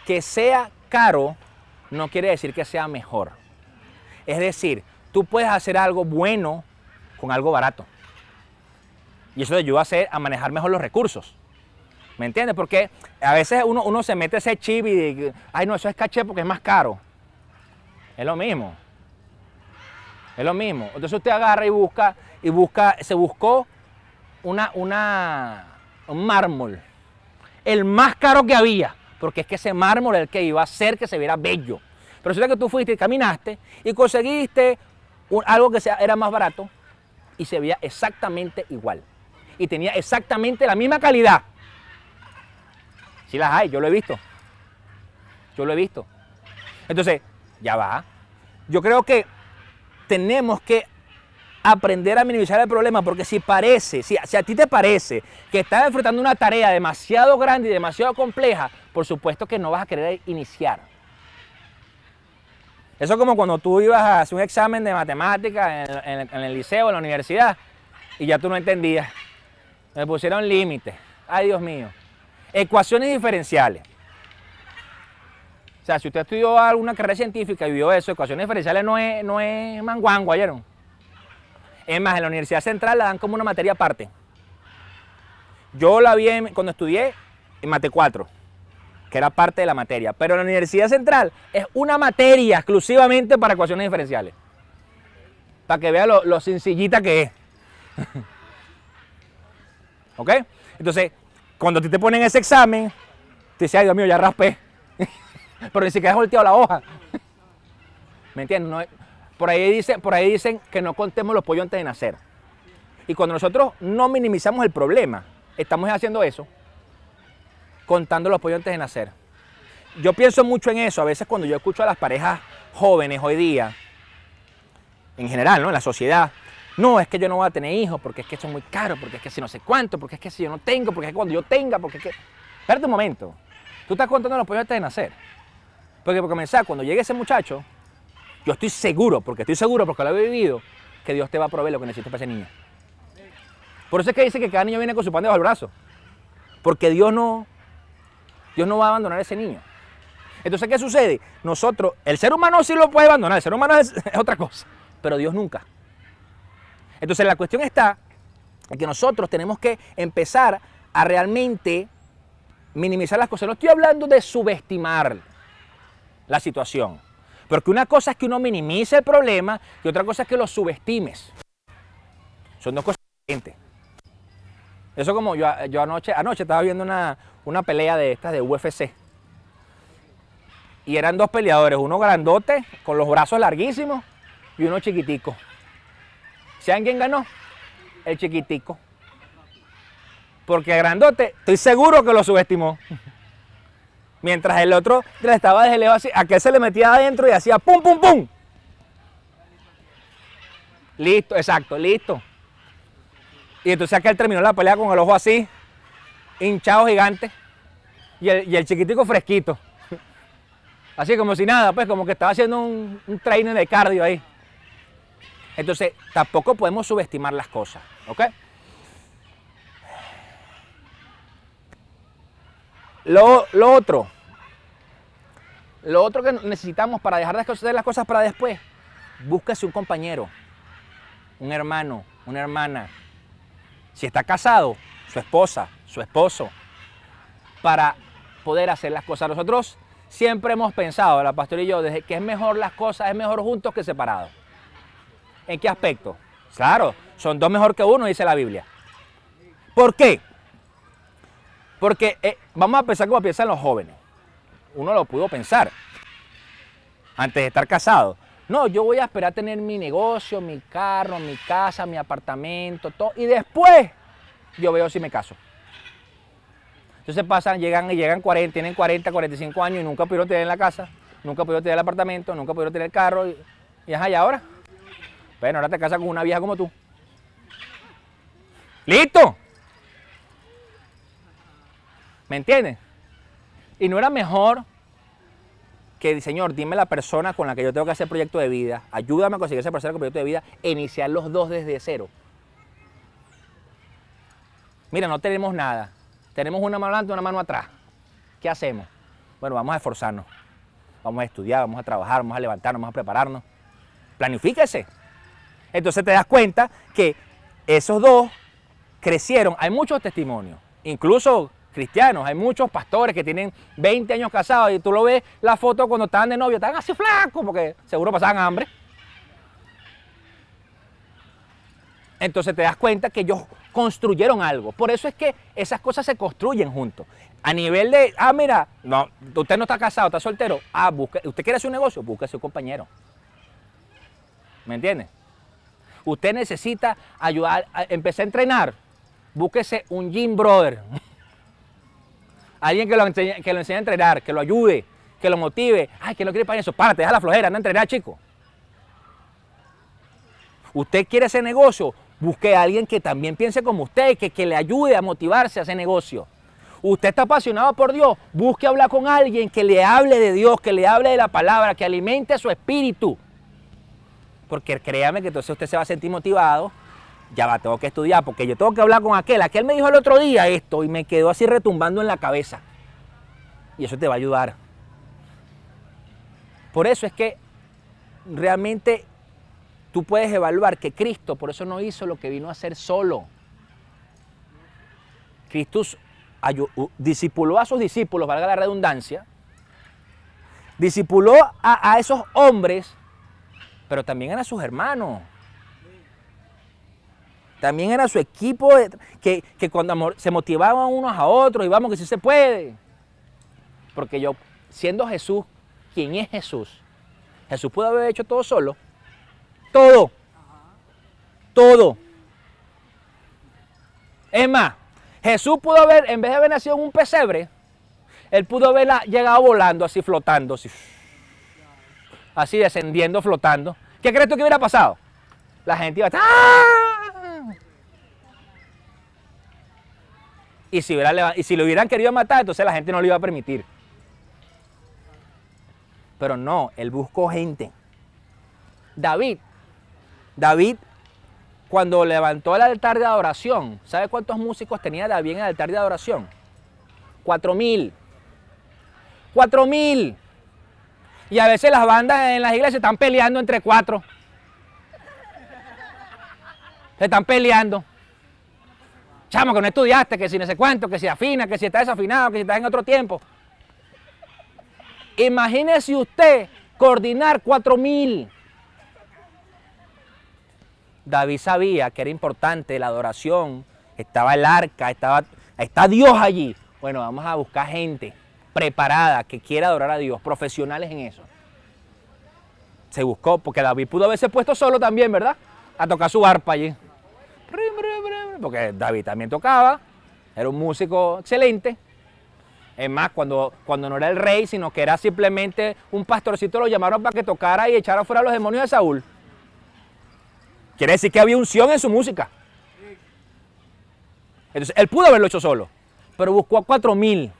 que sea caro no quiere decir que sea mejor. Es decir, tú puedes hacer algo bueno con algo barato. Y eso te ayuda a manejar mejor los recursos. ¿Me entiendes? Porque a veces uno se mete ese chip y ay, no, eso es caché porque es más caro. Es lo mismo. Es lo mismo. Entonces usted agarra se buscó un mármol. El más caro que había. Porque es que ese mármol es el que iba a hacer que se viera bello. Pero resulta que tú fuiste y caminaste y conseguiste algo que era más barato y se veía exactamente igual. Y tenía exactamente la misma calidad. Sí las hay, yo lo he visto. Yo lo he visto. Entonces, ya va. Yo creo que tenemos que aprender a minimizar el problema, porque si a ti te parece que estás enfrentando una tarea demasiado grande y demasiado compleja, por supuesto que no vas a querer iniciar. Eso es como cuando tú ibas a hacer un examen de matemáticas en el liceo, en la universidad, y ya tú no entendías. Me pusieron límites. Ay, Dios mío. Ecuaciones diferenciales. O sea, si usted estudió alguna carrera científica y vio eso, ecuaciones diferenciales no es manguango, ¿oyeron? Es más, en la Universidad Central la dan como una materia aparte. Yo la vi cuando estudié en Mate 4, que era parte de la materia. Pero en la Universidad Central es una materia exclusivamente para ecuaciones diferenciales. Para que vea lo sencillita que es. ¿Ok? Entonces, cuando te ponen ese examen, te dices, ay Dios mío, ya raspé. Pero ni siquiera has volteado la hoja. ¿Me entiendes? No es, por ahí dicen que no contemos los pollos antes de nacer. Y cuando nosotros no minimizamos el problema, estamos haciendo eso, contando los pollos antes de nacer. Yo pienso mucho en eso. A veces cuando yo escucho a las parejas jóvenes hoy día, en general, ¿no? En la sociedad, no, es que yo no voy a tener hijos, porque es que eso es muy caro, porque es que si no sé cuánto, porque es que si yo no tengo, porque es que cuando yo tenga, porque es que... Espérate un momento. Tú estás contando los pollos antes de nacer. Porque por comenzar, cuando llegue ese muchacho, yo estoy seguro, porque lo he vivido, que Dios te va a proveer lo que necesitas para ese niño. Por eso es que dice que cada niño viene con su pan debajo del brazo. Porque Dios no va a abandonar a ese niño. Entonces, ¿qué sucede? Nosotros, el ser humano sí lo puede abandonar, el ser humano es otra cosa, pero Dios nunca. Entonces, la cuestión está en que nosotros tenemos que empezar a realmente minimizar las cosas. No estoy hablando de subestimar la situación, porque una cosa es que uno minimice el problema y otra cosa es que lo subestimes. Son dos cosas diferentes. Eso como yo anoche estaba viendo una pelea de estas de UFC. Y eran dos peleadores, uno grandote, con los brazos larguísimos, y uno chiquitico. ¿Saben quién ganó? El chiquitico. Porque el grandote, estoy seguro que lo subestimó. Mientras el otro le estaba desde lejos así, aquel se le metía adentro y hacía pum, pum, pum. Listo, exacto, listo. Y entonces aquel terminó la pelea con el ojo así, hinchado gigante, y el chiquitico fresquito. Así como si nada, pues como que estaba haciendo un training de cardio ahí. Entonces, tampoco podemos subestimar las cosas, ¿ok? Lo otro que necesitamos para dejar de hacer las cosas para después, búsquese un compañero, un hermano, una hermana. Si está casado, su esposa, su esposo, para poder hacer las cosas. Nosotros siempre hemos pensado, la pastora y yo, desde que es mejor las cosas, es mejor juntos que separados. ¿En qué aspecto? Claro, son dos mejor que uno, dice la Biblia. ¿Por qué? Porque vamos a pensar como piensan los jóvenes. Uno lo pudo pensar antes de estar casado. No, yo voy a esperar a tener mi negocio, mi carro, mi casa, mi apartamento, todo. Y después yo veo si me caso. Entonces pasan, llegan 40, tienen 40, 45 años y nunca pudieron tener la casa, nunca pudieron tener el apartamento, nunca pudieron tener el carro. Y ajá, ¿y ahora? Bueno, ahora te casas con una vieja como tú. ¡Listo! ¿Me entiendes? Y no era mejor que, Señor, dime la persona con la que yo tengo que hacer proyecto de vida, ayúdame a conseguir esa persona con proyecto de vida e iniciar los dos desde cero. Mira, no tenemos nada. Tenemos una mano adelante y una mano atrás. ¿Qué hacemos? Bueno, vamos a esforzarnos. Vamos a estudiar, vamos a trabajar, vamos a levantarnos, vamos a prepararnos. Planifíquese. Entonces te das cuenta que esos dos crecieron. Hay muchos testimonios, incluso cristianos. Hay muchos pastores que tienen 20 años casados y tú lo ves la foto cuando estaban de novio, estaban así flacos porque seguro pasaban hambre. Entonces te das cuenta que ellos construyeron algo. Por eso es que esas cosas se construyen juntos. A nivel de, mira, no, usted no está casado, está soltero. Usted quiere hacer un negocio, búsquese un compañero. ¿Me entiende? Usted necesita ayudar, empezar a entrenar, búsquese un gym brother. Alguien que lo enseñe a entrenar, que lo ayude, que lo motive. Ay, que no quiere para eso. Párate, deja la flojera, anda a entrenar, chico. Usted quiere ese negocio, busque a alguien que también piense como usted, que le ayude a motivarse a ese negocio. Usted está apasionado por Dios, busque hablar con alguien que le hable de Dios, que le hable de la palabra, que alimente su espíritu. Porque créame que entonces usted se va a sentir motivado. Ya va, tengo que estudiar porque yo tengo que hablar con aquel me dijo el otro día esto y me quedó así retumbando en la cabeza. Y eso te va a ayudar. Por eso es que realmente tú puedes evaluar que Cristo por eso no hizo lo que vino a hacer solo. Cristo discipuló a sus discípulos, valga la redundancia, discipuló a esos hombres, pero también eran sus hermanos. También era su equipo que cuando se motivaban unos a otros y vamos que sí se puede. Porque yo, siendo Jesús, ¿quién es Jesús? Jesús pudo haber hecho todo solo. Todo. Todo. Es más, Jesús pudo haber, en vez de haber nacido en un pesebre, él pudo haber llegado volando, así flotando, así descendiendo, flotando. ¿Qué crees tú que hubiera pasado? La gente iba a estar... ¡Ah! Y si lo hubieran querido matar, entonces la gente no lo iba a permitir. Pero no, él buscó gente. David, cuando levantó el altar de adoración, ¿sabe cuántos músicos tenía David en el altar de adoración? 4,000. 4,000. Y a veces las bandas en las iglesias están peleando entre 4. Se están peleando. Chamo, que no estudiaste, que si no sé cuánto, que si afina, que si está desafinado, que si estás en otro tiempo. Imagínese usted coordinar 4,000. David sabía que era importante la adoración, estaba el arca, está Dios allí. Bueno, vamos a buscar gente preparada que quiera adorar a Dios, profesionales en eso. Se buscó, porque David pudo haberse puesto solo también, ¿verdad? A tocar su arpa allí. Porque David también tocaba, era un músico excelente. Es más, cuando no era el rey, sino que era simplemente un pastorcito, lo llamaron para que tocara y echara fuera a los demonios de Saúl. Quiere decir que había unción en su música. Entonces, él pudo haberlo hecho solo, pero buscó a 4,000.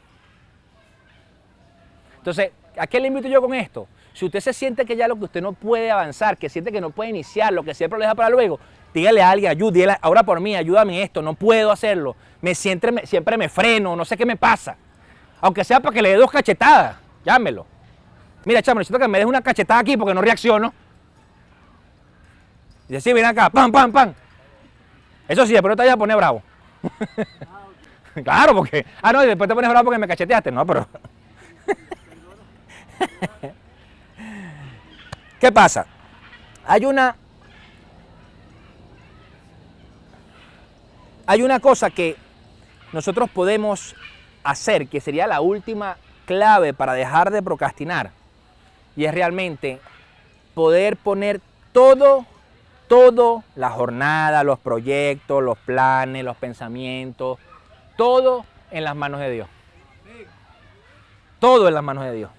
Entonces, ¿a qué le invito yo con esto? Si usted se siente que ya lo que usted no puede avanzar, que siente que no puede iniciar, lo que siempre lo deja para luego, dígale a alguien, ayúdale, ahora por mí, ayúdame en esto, no puedo hacerlo. Siempre me freno, no sé qué me pasa. Aunque sea para que le dé 2 cachetadas, llámelo. Mira, chamo, necesito que me des una cachetada aquí porque no reacciono. Dice, sí, ven acá, pam, pam, pam. Eso sí, después no te vayas a poner bravo. Claro, porque... Ah, no, y después te pones bravo porque me cacheteaste. No, pero... ¿Qué pasa? Hay una cosa que nosotros podemos hacer, que sería la última clave para dejar de procrastinar, y es realmente poder poner todo, la jornada, los proyectos, los planes, los pensamientos, todo en las manos de Dios. Todo en las manos de Dios.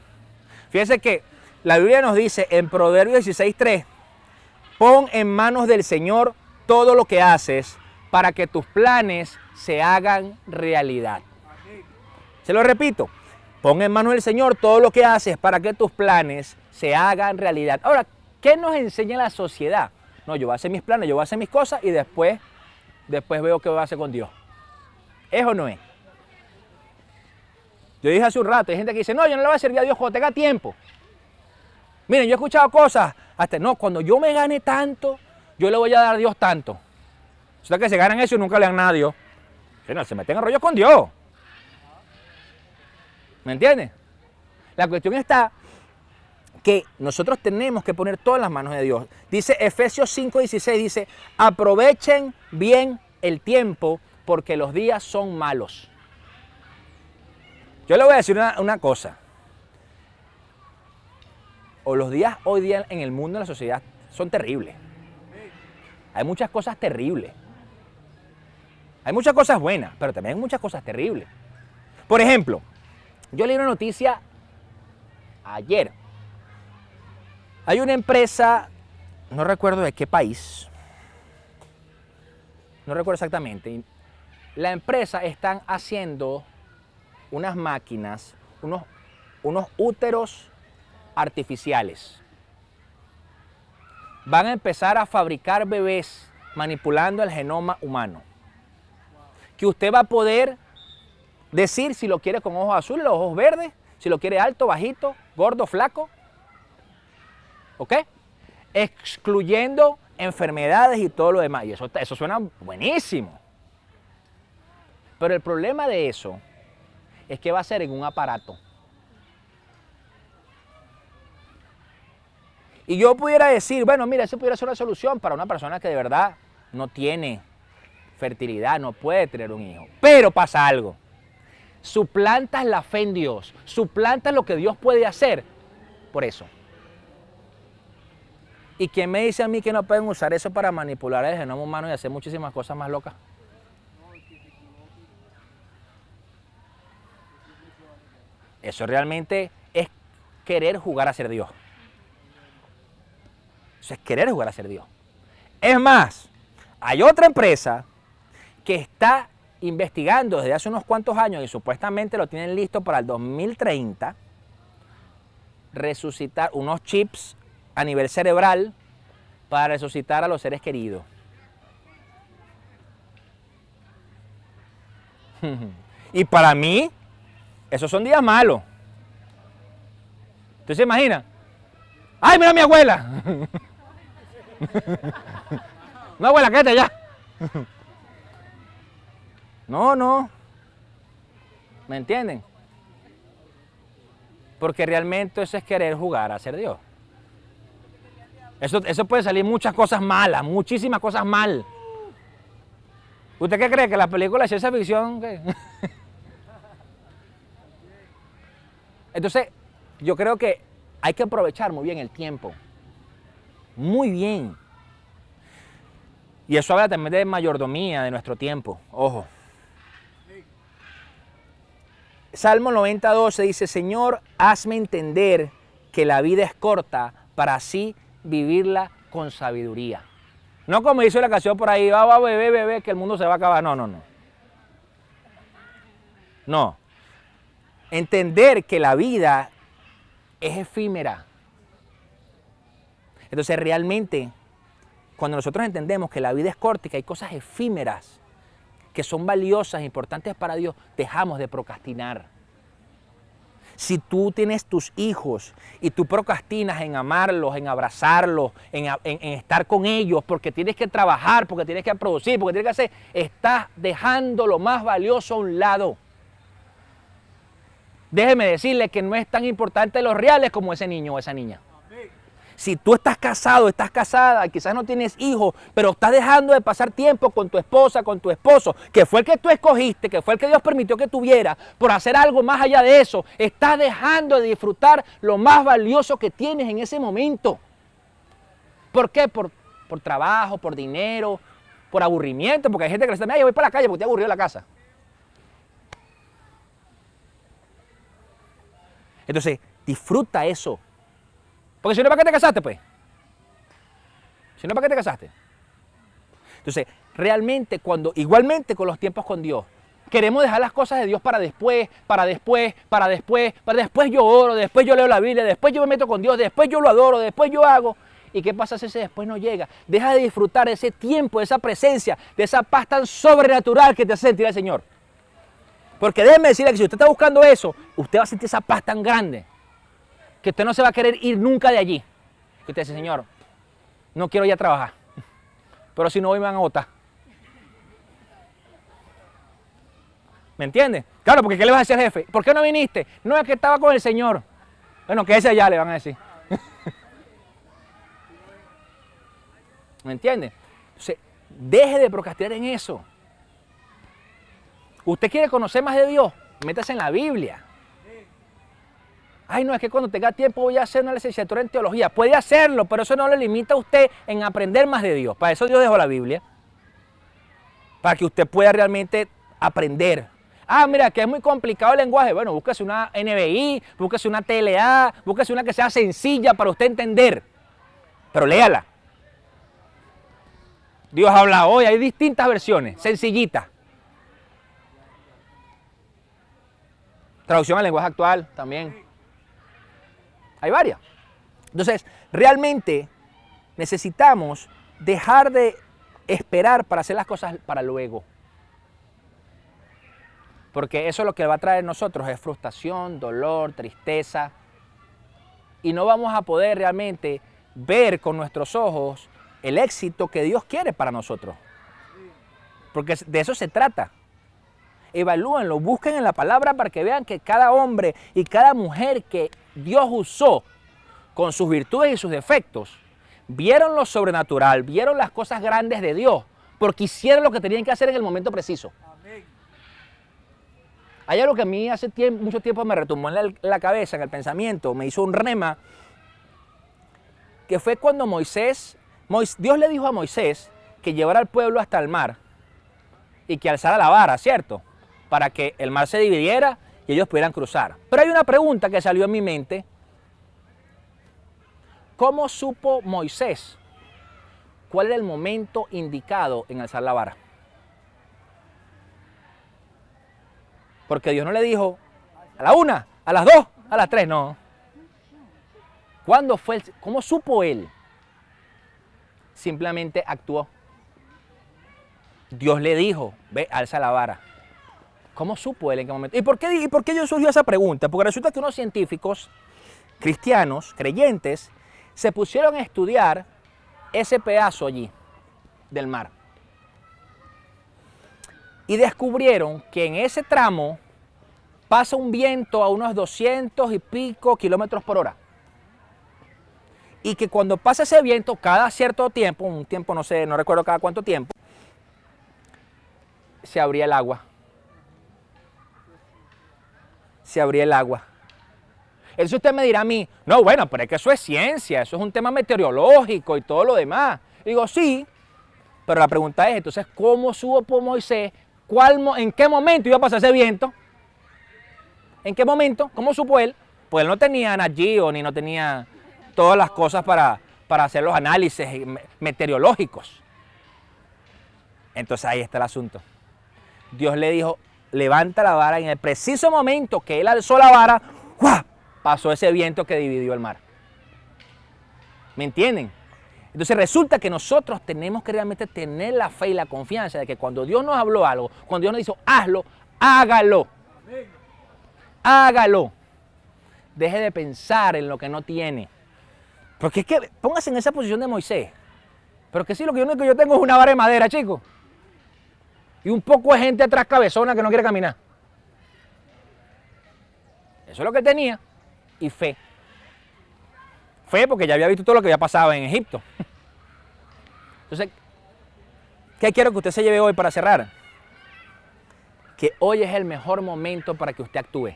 Fíjense que la Biblia nos dice en Proverbios 16:3, pon en manos del Señor todo lo que haces para que tus planes se hagan realidad. Se lo repito, pon en manos del Señor todo lo que haces para que tus planes se hagan realidad. Ahora, ¿qué nos enseña la sociedad? No, yo voy a hacer mis planes, yo voy a hacer mis cosas y después veo qué voy a hacer con Dios. ¿Es o no es? Yo dije hace un rato, hay gente que dice, no, yo no le voy a servir a Dios cuando tenga tiempo. Miren, yo he escuchado cosas, cuando yo me gane tanto, yo le voy a dar a Dios tanto. O sea que se ganan eso y nunca le dan nada a Dios. No, se meten en rollos con Dios. ¿Me entiendes? La cuestión está que nosotros tenemos que poner todo en las manos de Dios. Dice Efesios 5:16, dice, aprovechen bien el tiempo porque los días son malos. Yo le voy a decir una cosa. O los días hoy día en el mundo, en la sociedad, son terribles. Hay muchas cosas terribles. Hay muchas cosas buenas, pero también hay muchas cosas terribles. Por ejemplo, yo leí una noticia ayer. Hay una empresa, no recuerdo de qué país, no recuerdo exactamente. La empresa están haciendo unas máquinas, unos úteros artificiales. Van a empezar a fabricar bebés manipulando el genoma humano. Que usted va a poder decir si lo quiere con ojos azules, ojos verdes, si lo quiere alto, bajito, gordo, flaco. ¿Ok? Excluyendo enfermedades y todo lo demás. Y eso suena buenísimo. Pero el problema de eso es que va a ser en un aparato. Y yo pudiera decir, bueno, mira, esa pudiera ser una solución para una persona que de verdad no tiene fertilidad, no puede tener un hijo. Pero pasa algo. Suplantas la fe en Dios, suplantas lo que Dios puede hacer por eso. ¿Y quién me dice a mí que no pueden usar eso para manipular el genoma humano y hacer muchísimas cosas más locas? Eso realmente es querer jugar a ser Dios. Eso es querer jugar a ser Dios. Es más, hay otra empresa que está investigando desde hace unos cuantos años y supuestamente lo tienen listo para el 2030, resucitar unos chips a nivel cerebral para resucitar a los seres queridos. Y para mí, esos son días malos. ¿Usted se imagina? ¡Ay, mira a mi abuela! No, abuela, quédate allá. No. ¿Me entienden? Porque realmente eso es querer jugar a ser Dios. Eso puede salir muchas cosas malas, muchísimas cosas mal. ¿Usted qué cree? ¿Que las películas de ciencia ficción? ¿Qué? Entonces, yo creo que hay que aprovechar muy bien el tiempo. Muy bien. Y eso habla también de mayordomía de nuestro tiempo. Ojo. Salmo 90:12 dice, Señor, hazme entender que la vida es corta para así vivirla con sabiduría. No como dice la canción por ahí, va, bebé, que el mundo se va a acabar. No. No. Entender que la vida es efímera. Entonces realmente, cuando nosotros entendemos que la vida es corta y que hay cosas efímeras que son valiosas, importantes para Dios, dejamos de procrastinar. Si tú tienes tus hijos y tú procrastinas en amarlos, en abrazarlos, en estar con ellos, porque tienes que trabajar, porque tienes que producir, porque tienes que hacer, estás dejando lo más valioso a un lado. Déjeme decirle que no es tan importante los reales como ese niño o esa niña. Si tú estás casado, estás casada, quizás no tienes hijos, pero estás dejando de pasar tiempo con tu esposa, con tu esposo, que fue el que tú escogiste, que fue el que Dios permitió que tuviera, por hacer algo más allá de eso, estás dejando de disfrutar lo más valioso que tienes en ese momento. ¿Por qué? Por trabajo, por dinero, por aburrimiento, porque hay gente que le dice, mira, yo voy para la calle porque estoy aburrido en la casa. Entonces, disfruta eso. Porque si no, ¿para qué te casaste, pues? Si no, ¿para qué te casaste? Entonces, realmente, igualmente con los tiempos con Dios, queremos dejar las cosas de Dios para después yo oro, después yo leo la Biblia, después yo me meto con Dios, después yo lo adoro, después yo hago. ¿Y qué pasa si ese después no llega? Deja de disfrutar de ese tiempo, de esa presencia, de esa paz tan sobrenatural que te hace sentir el Señor. Porque déjeme decirle que si usted está buscando eso, usted va a sentir esa paz tan grande que usted no se va a querer ir nunca de allí. Que usted dice, Señor, no quiero ya trabajar, pero si no voy me van a botar. ¿Me entiende? Claro, porque ¿qué le vas a decir al jefe? ¿Por qué no viniste? No, es que estaba con el Señor. Bueno, quédese allá, le van a decir. ¿Me entiende? Entonces, deje de procrastinar en eso. ¿Usted quiere conocer más de Dios? Métase en la Biblia. Ay, no, es que cuando tenga tiempo voy a hacer una licenciatura en teología. Puede hacerlo, pero eso no le limita a usted en aprender más de Dios. Para eso Dios dejó la Biblia. Para que usted pueda realmente aprender. Ah, mira, que es muy complicado el lenguaje. Bueno, búsquese una NBI, búsquese una TLA, búsquese una que sea sencilla para usted entender. Pero léala. Dios habla hoy, hay distintas versiones, sencillitas. Traducción al lenguaje actual también. Hay varias. Entonces, realmente necesitamos dejar de esperar para hacer las cosas para luego. Porque eso lo que va a traer a nosotros es frustración, dolor, tristeza. Y no vamos a poder realmente ver con nuestros ojos el éxito que Dios quiere para nosotros. Porque de eso se trata. Evalúenlo, busquen en la palabra para que vean que cada hombre y cada mujer que Dios usó con sus virtudes y sus defectos, vieron lo sobrenatural, vieron las cosas grandes de Dios, porque hicieron lo que tenían que hacer en el momento preciso. Amén. Hay algo que a mí hace mucho tiempo me retumbó en la cabeza, en el pensamiento, me hizo un rema, que fue cuando Dios le dijo a Moisés que llevara al pueblo hasta el mar y que alzara la vara, ¿cierto? Para que el mar se dividiera y ellos pudieran cruzar. Pero hay una pregunta que salió en mi mente. ¿Cómo supo Moisés cuál era el momento indicado en alzar la vara? Porque Dios no le dijo a la 1, a las 2, a las 3, no. ¿Cuándo fue? ¿Cómo supo él? Simplemente actuó. Dios le dijo, ve, alza la vara. ¿Cómo supo él en qué momento? ¿Y por qué yo surgió esa pregunta? Porque resulta que unos científicos cristianos, creyentes, se pusieron a estudiar ese pedazo allí del mar. Y descubrieron que en ese tramo pasa un viento a unos 200 y pico kilómetros por hora. Y que cuando pasa ese viento, cada cierto tiempo, un tiempo no sé, no recuerdo cada cuánto tiempo, se abría el agua. Se abría el agua. Entonces usted me dirá a mí, no, bueno, pero es que eso es ciencia, eso es un tema meteorológico y todo lo demás. Digo, sí, pero la pregunta es, entonces, ¿cómo supo Moisés? ¿En qué momento iba a pasar ese viento? ¿En qué momento? ¿Cómo supo él? Pues él no tenía Nat-Geo ni no tenía todas las cosas para hacer los análisis meteorológicos. Entonces ahí está el asunto. Dios le dijo, levanta la vara. En el preciso momento que él alzó la vara, ¡guau!, pasó ese viento que dividió el mar. ¿Me entienden? Entonces resulta que nosotros tenemos que realmente tener la fe y la confianza de que cuando Dios nos habló algo, cuando Dios nos dijo, hazlo, hágalo. Hágalo. Deje de pensar en lo que no tiene. Porque es que póngase en esa posición de Moisés. Pero que sí, lo único que yo tengo es una vara de madera, chicos. Y un poco de gente atrás cabezona que no quiere caminar. Eso es lo que tenía. Y fe. Fe porque ya había visto todo lo que había pasado en Egipto. Entonces, ¿qué quiero que usted se lleve hoy para cerrar? Que hoy es el mejor momento para que usted actúe.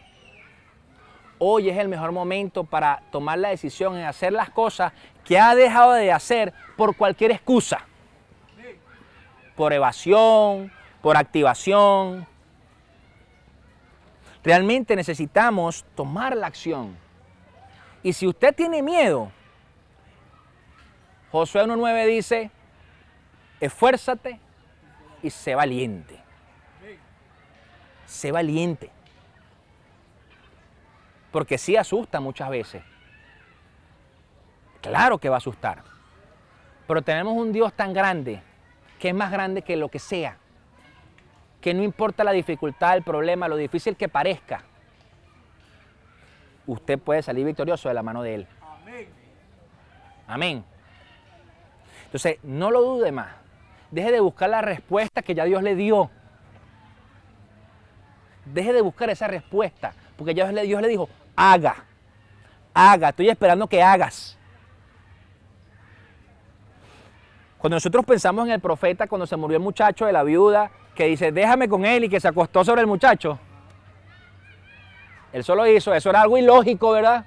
Hoy es el mejor momento para tomar la decisión en hacer las cosas que ha dejado de hacer por cualquier excusa. Por evasión, por activación. Realmente necesitamos tomar la acción. Y si usted tiene miedo, Josué 1:9 dice, esfuérzate y sé valiente. Sé valiente. Porque sí asusta muchas veces. Claro que va a asustar. Pero tenemos un Dios tan grande, que es más grande que lo que sea. Que no importa la dificultad, el problema, lo difícil que parezca, usted puede salir victorioso de la mano de Él. Amén. Amén. Entonces, no lo dude más. Deje de buscar la respuesta que ya Dios le dio. Deje de buscar esa respuesta, porque ya Dios le dijo, haga, estoy esperando que hagas. Cuando nosotros pensamos en el profeta, cuando se murió el muchacho de la viuda, que dice, déjame con él, y que se acostó sobre el muchacho, él solo hizo, eso era algo ilógico, ¿verdad?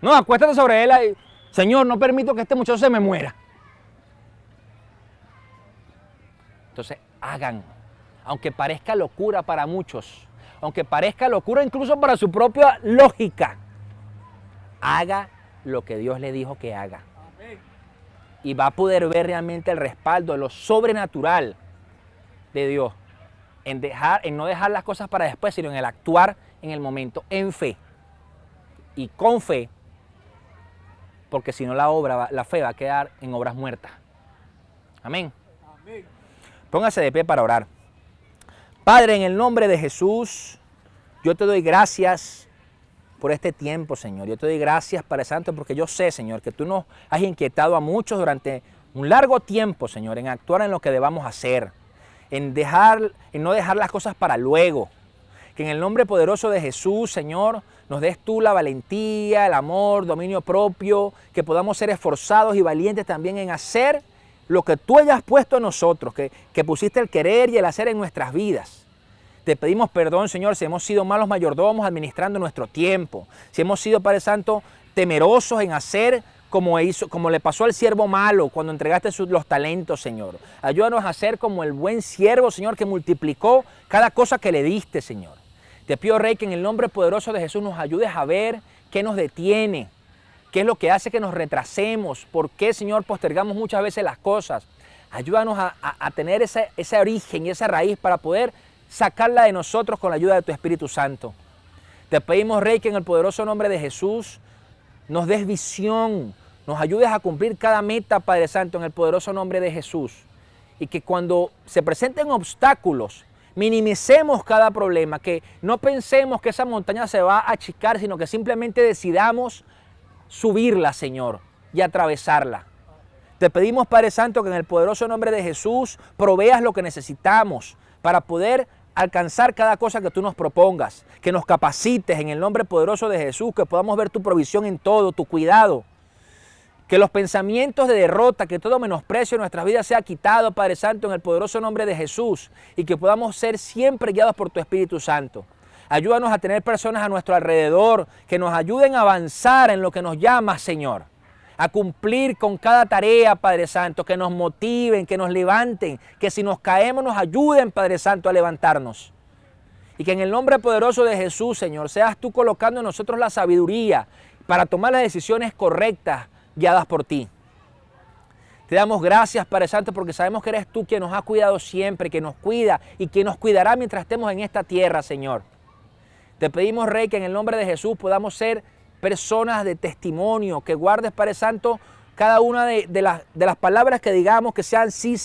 No, acuéstate sobre él, Señor, no permito que este muchacho se me muera. Entonces, hagan, aunque parezca locura para muchos, aunque parezca locura incluso para su propia lógica, haga lo que Dios le dijo que haga. Y va a poder ver realmente el respaldo, lo sobrenatural de Dios, en no dejar las cosas para después, sino en el actuar en el momento, en fe y con fe, porque si no la fe va a quedar en obras muertas. Amén. Amén. Póngase de pie para orar. Padre, en el nombre de Jesús, yo te doy gracias por este tiempo, Señor. Yo te doy gracias, Padre Santo, porque yo sé, Señor, que tú nos has inquietado a muchos durante un largo tiempo, Señor, en actuar en lo que debamos hacer, en no dejar las cosas para luego. Que en el nombre poderoso de Jesús, Señor, nos des tú la valentía, el amor, dominio propio, que podamos ser esforzados y valientes también en hacer lo que tú hayas puesto en nosotros, que pusiste el querer y el hacer en nuestras vidas. Te pedimos perdón, Señor, si hemos sido malos mayordomos administrando nuestro tiempo, si hemos sido, Padre Santo, temerosos en hacer como le pasó al siervo malo cuando entregaste los talentos, Señor. Ayúdanos a ser como el buen siervo, Señor, que multiplicó cada cosa que le diste, Señor. Te pido, Rey, que en el nombre poderoso de Jesús nos ayudes a ver qué nos detiene, qué es lo que hace que nos retrasemos, por qué, Señor, postergamos muchas veces las cosas. Ayúdanos a tener ese origen y esa raíz para poder sacarla de nosotros con la ayuda de tu Espíritu Santo. Te pedimos, Rey, que en el poderoso nombre de Jesús nos des visión, nos ayudes a cumplir cada meta, Padre Santo, en el poderoso nombre de Jesús. Y que cuando se presenten obstáculos, minimicemos cada problema, que no pensemos que esa montaña se va a achicar, sino que simplemente decidamos subirla, Señor, y atravesarla. Te pedimos, Padre Santo, que en el poderoso nombre de Jesús proveas lo que necesitamos para poder alcanzar cada cosa que tú nos propongas, que nos capacites en el nombre poderoso de Jesús, que podamos ver tu provisión en todo, tu cuidado, que los pensamientos de derrota, que todo menosprecio en nuestras vidas sea quitado, Padre Santo, en el poderoso nombre de Jesús, y que podamos ser siempre guiados por tu Espíritu Santo. Ayúdanos a tener personas a nuestro alrededor que nos ayuden a avanzar en lo que nos llama, Señor, a cumplir con cada tarea, Padre Santo, que nos motiven, que nos levanten, que si nos caemos nos ayuden, Padre Santo, a levantarnos. Y que en el nombre poderoso de Jesús, Señor, seas tú colocando en nosotros la sabiduría para tomar las decisiones correctas guiadas por ti. Te damos gracias, Padre Santo, porque sabemos que eres tú quien nos ha cuidado siempre, que nos cuida y que nos cuidará mientras estemos en esta tierra, Señor. Te pedimos, Rey, que en el nombre de Jesús podamos ser personas de testimonio, que guardes, Padre Santo, cada una de las palabras que digamos, que sean sí,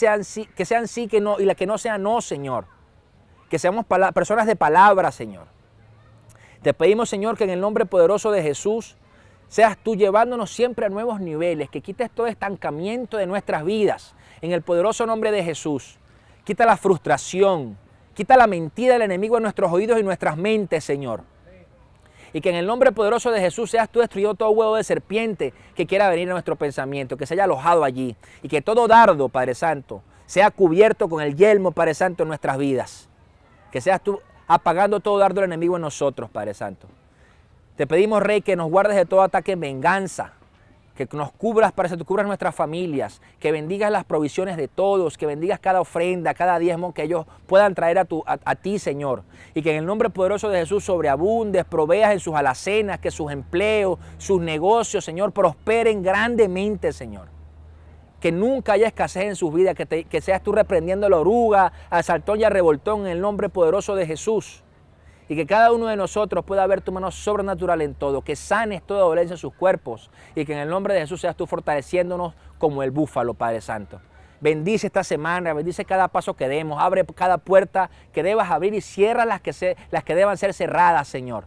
que sean sí, que no, y las que no sean no, Señor. Que seamos personas de palabra, Señor. Te pedimos, Señor, que en el nombre poderoso de Jesús seas tú llevándonos siempre a nuevos niveles, que quites todo estancamiento de nuestras vidas, en el poderoso nombre de Jesús. Quita la frustración, quita la mentira del enemigo en nuestros oídos y nuestras mentes, Señor. Y que en el nombre poderoso de Jesús seas tú destruyendo todo huevo de serpiente que quiera venir a nuestro pensamiento, que se haya alojado allí. Y que todo dardo, Padre Santo, sea cubierto con el yelmo, Padre Santo, en nuestras vidas. Que seas tú apagando todo dardo del enemigo en nosotros, Padre Santo. Te pedimos, Rey, que nos guardes de todo ataque en venganza. Que nos cubras, Padre Santo, cubras nuestras familias, que bendigas las provisiones de todos, que bendigas cada ofrenda, cada diezmo que ellos puedan traer a ti, Señor. Y que en el nombre poderoso de Jesús sobreabundes, proveas en sus alacenas, que sus empleos, sus negocios, Señor, prosperen grandemente, Señor. Que nunca haya escasez en sus vidas, que seas tú reprendiendo a la oruga, al saltón y al revoltón en el nombre poderoso de Jesús. Y que cada uno de nosotros pueda ver tu mano sobrenatural en todo, que sanes toda dolencia en sus cuerpos y que en el nombre de Jesús seas tú fortaleciéndonos como el búfalo, Padre Santo. Bendice esta semana, bendice cada paso que demos, abre cada puerta que debas abrir y cierra las que deban ser cerradas, Señor.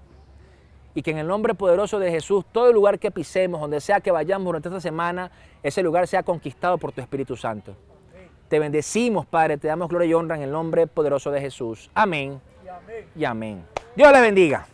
Y que en el nombre poderoso de Jesús, todo lugar que pisemos, donde sea que vayamos durante esta semana, ese lugar sea conquistado por tu Espíritu Santo. Te bendecimos, Padre, te damos gloria y honra en el nombre poderoso de Jesús. Amén y amén. Dios les bendiga.